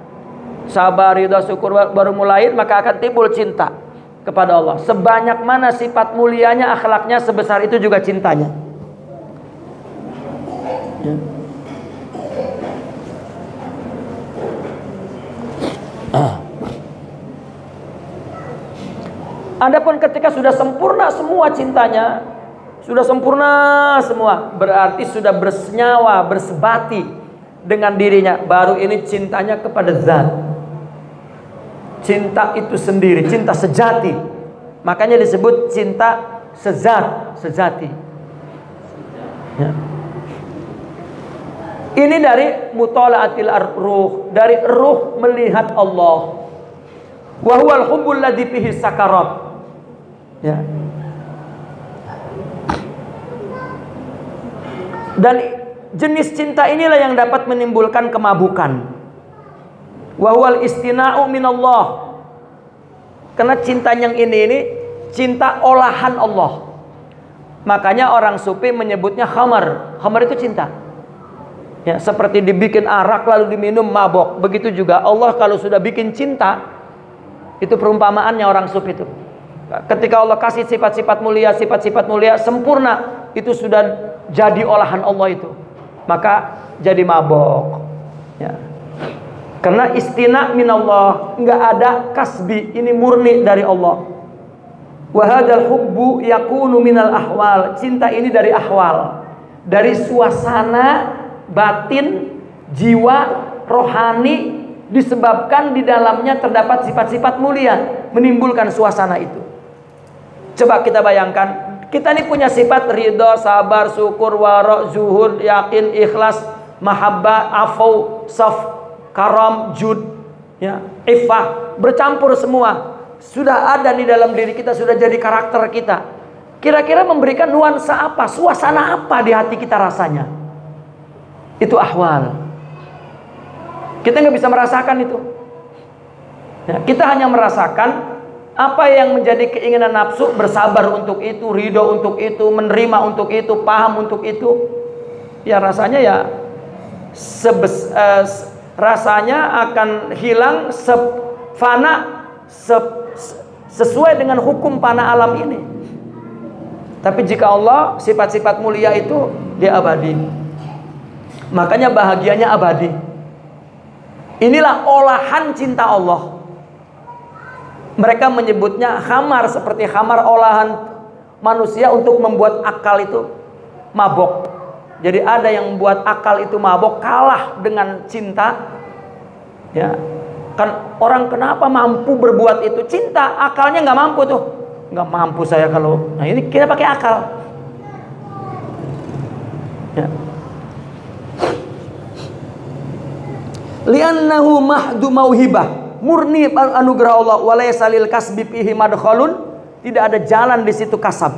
sabar, ridha, syukur baru mulai, maka akan timbul cinta kepada Allah. Sebanyak mana sifat mulianya, akhlaknya, sebesar itu juga cintanya. Ya. Adapun ketika sudah sempurna semua cintanya, sudah sempurna semua, berarti sudah bersenyawa, bersebati dengan dirinya, baru ini cintanya kepada zat. Cinta itu sendiri, cinta sejati. Makanya disebut cinta sezat, sejati. Ya. Ini dari mutalaatil ruh, dari ruh melihat Allah. Wa huwal hubbul ladzi fihi sakarat. Ya. Dan jenis cinta inilah yang dapat menimbulkan kemabukan. Wa huwal istina'u minallah. Karena cinta yang ini cinta olahan Allah. Makanya orang sufi menyebutnya khamar. Khamar itu cinta. Ya, seperti dibikin arak lalu diminum mabok. Begitu juga Allah kalau sudah bikin cinta, itu perumpamaannya orang sufi itu. Ketika Allah kasih sifat-sifat mulia sempurna, itu sudah jadi olahan Allah itu. Maka jadi mabok. Ya. Karena istina minallah, nggak ada kasbi, ini murni dari Allah. Wa hadzal hubbu yakunu minal ahwal, cinta ini dari ahwal, dari suasana batin, jiwa, rohani, disebabkan di dalamnya terdapat sifat-sifat mulia, menimbulkan suasana itu. Coba kita bayangkan, kita ini punya sifat ridho, sabar, syukur, wara, zuhud, yakin, ikhlas, mahabbah, afu, saf, karam, jud, ya, iffah, bercampur semua. Sudah ada di dalam diri kita, sudah jadi karakter kita. Kira-kira memberikan nuansa apa, suasana apa di hati kita rasanya? Itu ahwal. Kita nggak bisa merasakan itu. Ya, kita hanya merasakan apa yang menjadi keinginan nafsu, bersabar untuk itu, ridho untuk itu, menerima untuk itu, paham untuk itu. Ya rasanya ya rasanya akan hilang, fana, sesuai dengan hukum fana alam ini. Tapi jika Allah, sifat-sifat mulia itu dia abadi. Makanya bahagianya abadi. Inilah olahan cinta Allah. Mereka menyebutnya khamar, seperti khamar olahan manusia untuk membuat akal itu mabok. Jadi ada yang membuat akal itu mabok, kalah dengan cinta. Ya, kan orang kenapa mampu berbuat itu? Cinta, akalnya nggak mampu tuh. Nggak mampu saya kalau. Nah ini kita pakai akal. Ya. Li'annahu mahdu mauhibah, murni anugerah Allah, walaysa lil kasbi fihi madkhalun, tidak ada jalan di situ kasab.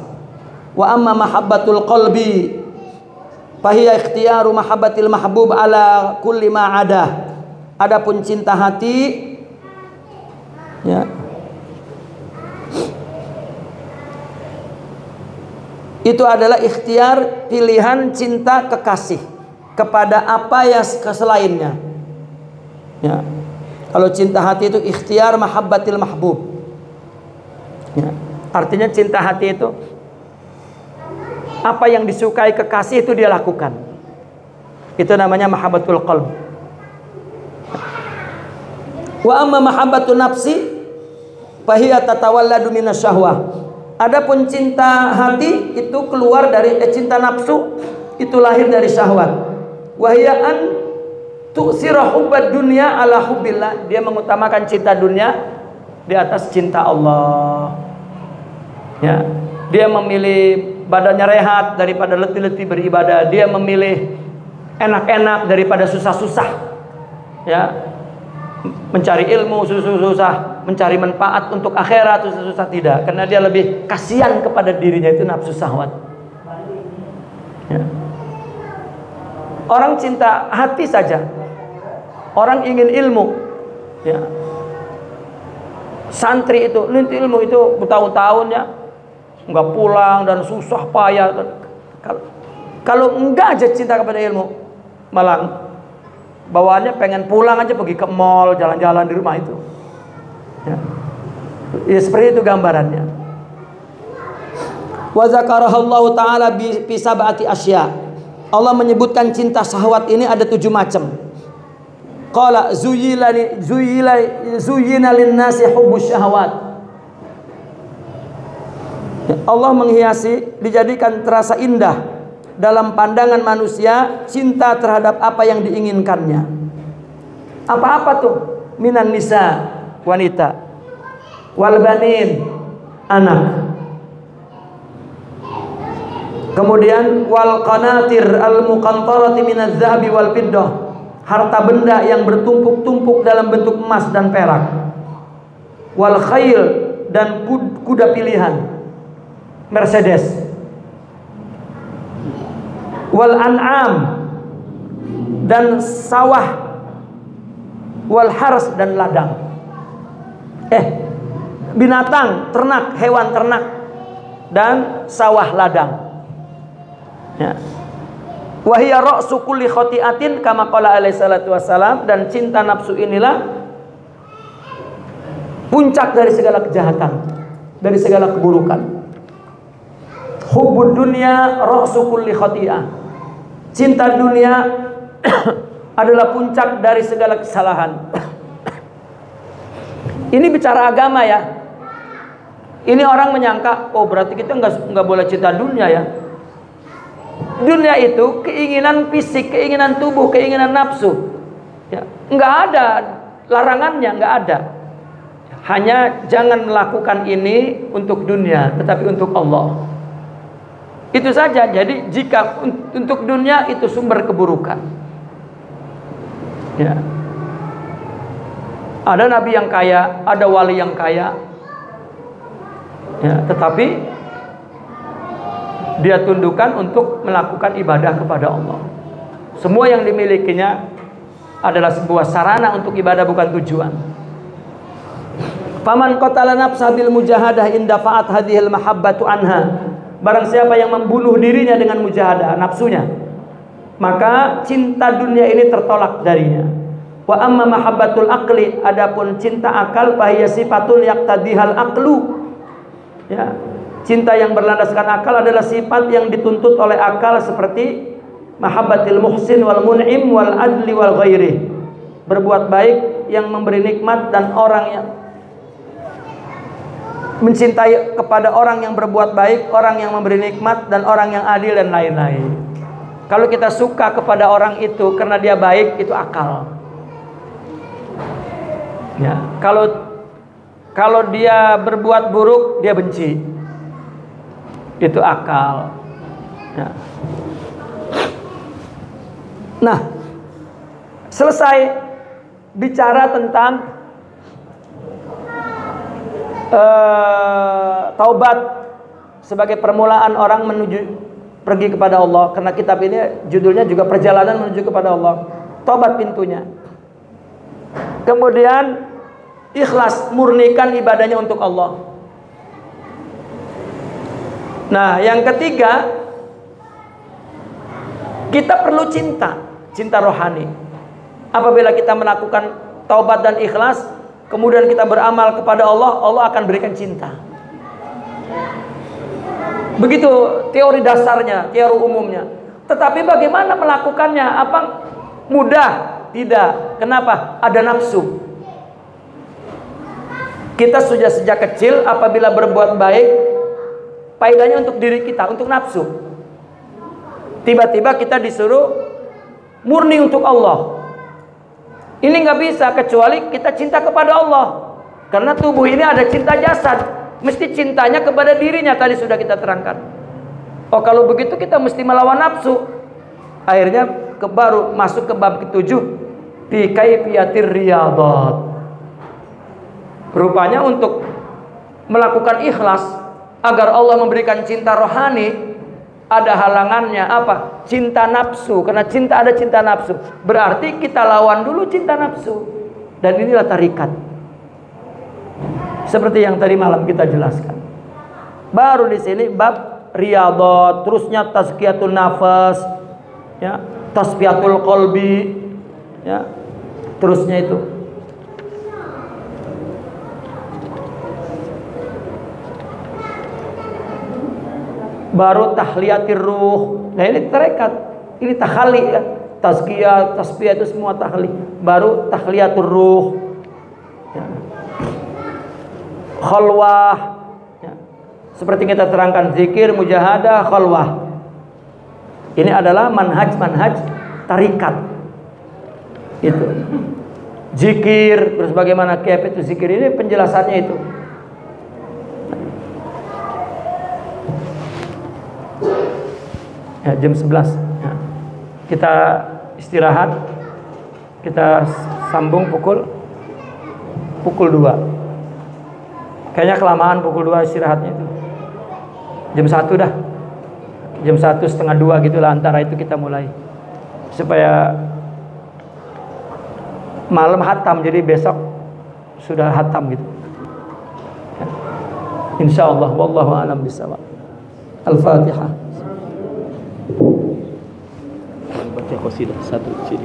Wa amma mahabbatul qalbi fahiya ikhtiyaru mahabbatil mahbub ala kulli ma ada. Adapun cinta hati, ya, itu adalah ikhtiar, pilihan cinta kekasih kepada apa yang selainnya. Ya. Kalau cinta hati itu ikhtiar mahabbatil mahbub. Ya. Artinya cinta hati itu apa yang disukai kekasih itu dia lakukan. Itu namanya mahabbatul qalb. Wa amma mahabbatun nafsi fahiya tatawalladu minasyahwah. Adapun cinta hati itu keluar dari cinta nafsu, itu lahir dari syahwat. Wa hiya an tu'sira hubbad dunya ala hubbillah. Dia mengutamakan cinta dunia di atas cinta Allah. Ya, dia memilih badannya rehat daripada letih-letih beribadah. Dia memilih enak-enak daripada susah-susah. Ya, mencari ilmu susah-susah, mencari manfaat untuk akhirat susah-susah, tidak, karena dia lebih kasihan kepada dirinya, itu nafsu syahwat. Ya. Orang cinta hati saja, orang ingin ilmu, ya. Santri itu nanti ilmu itu bertahun-tahun ya, nggak pulang dan susah payah. Kalau enggak aja cinta kepada ilmu, malah bawaannya pengen pulang aja, pergi ke mall, jalan-jalan di rumah itu. Ya. Ya seperti itu gambarannya. Wa zakarahallahu ta'ala bi sab'ati asya. Allah menyebutkan cinta syahwat ini ada 7 macam. Qala zuyyina lin-nasi hubbus syahwat. Allah menghiasi, dijadikan terasa indah dalam pandangan manusia cinta terhadap apa yang diinginkannya. Apa-apa tuh? Minan nisa, wanita, wal banin, anak. Kemudian wal qanatir al muqantarati minadz zahabi wal fiddah, harta benda yang bertumpuk-tumpuk dalam bentuk emas dan perak. Wal khail, dan kuda pilihan, Mercedes. Wal an'am, dan sawah. Wal hars, dan ladang. Binatang, ternak, hewan ternak, dan sawah ladang. Ya. Wa hiya ra'su kulli khati'atin kama qala alaihi salatu wassalam, dan cinta nafsu inilah puncak dari segala kejahatan, dari segala keburukan. Hubbud dunya ra'su kulli khati'ah. Cinta dunia adalah puncak dari segala kesalahan. Ini bicara agama ya. Ini orang menyangka, oh berarti kita nggak boleh cinta dunia ya. Dunia itu keinginan fisik, keinginan tubuh, keinginan nafsu. Ya, nggak ada larangannya, nggak ada. Hanya jangan melakukan ini untuk dunia, tetapi untuk Allah. Itu saja. Jadi jika untuk dunia itu sumber keburukan. Ya. Ada nabi yang kaya, ada wali yang kaya. Ya, tetapi dia tundukkan untuk melakukan ibadah kepada Allah. Semua yang dimilikinya adalah sebuah sarana untuk ibadah, bukan tujuan. Faman qatala nafsa bil mujahadah indafa'at hadhil mahabbatu anha. Barang siapa yang membunuh dirinya dengan mujahadah nafsunya, maka cinta dunia ini tertolak darinya. Wa amma mahabbatul aqli, adapun cinta akal, fahiya sifatul yaqtadihal aqlu. Ya, cinta yang berlandaskan akal adalah sifat yang dituntut oleh akal, seperti mahabbatil muhsin wal mun'im wal adli wal ghairi. Berbuat baik yang memberi nikmat dan orang yang mencintai kepada orang yang berbuat baik, orang yang memberi nikmat dan orang yang adil dan lain-lain. Kalau kita suka kepada orang itu karena dia baik, itu akal. Ya, kalau dia berbuat buruk, dia benci. Itu akal. Ya. Nah, selesai bicara tentang taubat sebagai permulaan orang menuju pergi kepada Allah. Karena kitab ini judulnya juga perjalanan menuju kepada Allah. Taubat pintunya. Kemudian ikhlas, murnikan ibadahnya untuk Allah. Nah, yang ketiga, kita perlu cinta rohani. Apabila kita melakukan taubat dan ikhlas, kemudian kita beramal kepada Allah, Allah akan berikan cinta. Begitu teori dasarnya, teori umumnya. Tetapi bagaimana melakukannya? Apa mudah? Tidak. Kenapa? Ada nafsu. Kita sudah sejak kecil apabila berbuat baik, faedahnya untuk diri kita, untuk nafsu. Tiba-tiba kita disuruh murni untuk Allah. Ini nggak bisa kecuali kita cinta kepada Allah. Karena tubuh ini ada cinta jasad, mesti cintanya kepada dirinya, tadi sudah kita terangkan. Oh, kalau begitu kita mesti melawan nafsu. Akhirnya baru masuk ke bab ke-7, fi kaifiyatir riyadat. Rupanya untuk melakukan ikhlas agar Allah memberikan cinta rohani, ada halangannya. Apa? Cinta nafsu. Karena ada cinta nafsu, berarti kita lawan dulu cinta nafsu. Dan inilah tarikat, seperti yang tadi malam kita jelaskan. Baru di sini bab riyadhat, terusnya tazkiyatun nafas, ya, tasfiyatul qalbi, ya, terusnya itu. Baru tahliyatir ruh. Nah, ini tarekat, ini takhali ya. Tazkiyah, tasbih itu semua tahli. Baru tahliyatur ruh. Ya. Khalwah. Ya. Seperti kita terangkan, zikir, mujahadah, khalwah. Ini adalah manhaj tarikat. Itu. Zikir, terus bagaimana kiat itu zikir, ini penjelasannya itu. Ya, jam 11 ya. Kita istirahat. Kita sambung pukul 2. Kayaknya kelamaan pukul 2 istirahatnya itu. Jam 1 dah. Jam 1 setengah 2 gitulah, antara itu kita mulai. Supaya malam hatam, jadi besok sudah hatam gitu. Ya. Insyaallah, wallahu a'lam bishawab. Al-Fatihah. Baca qasidah satu sini.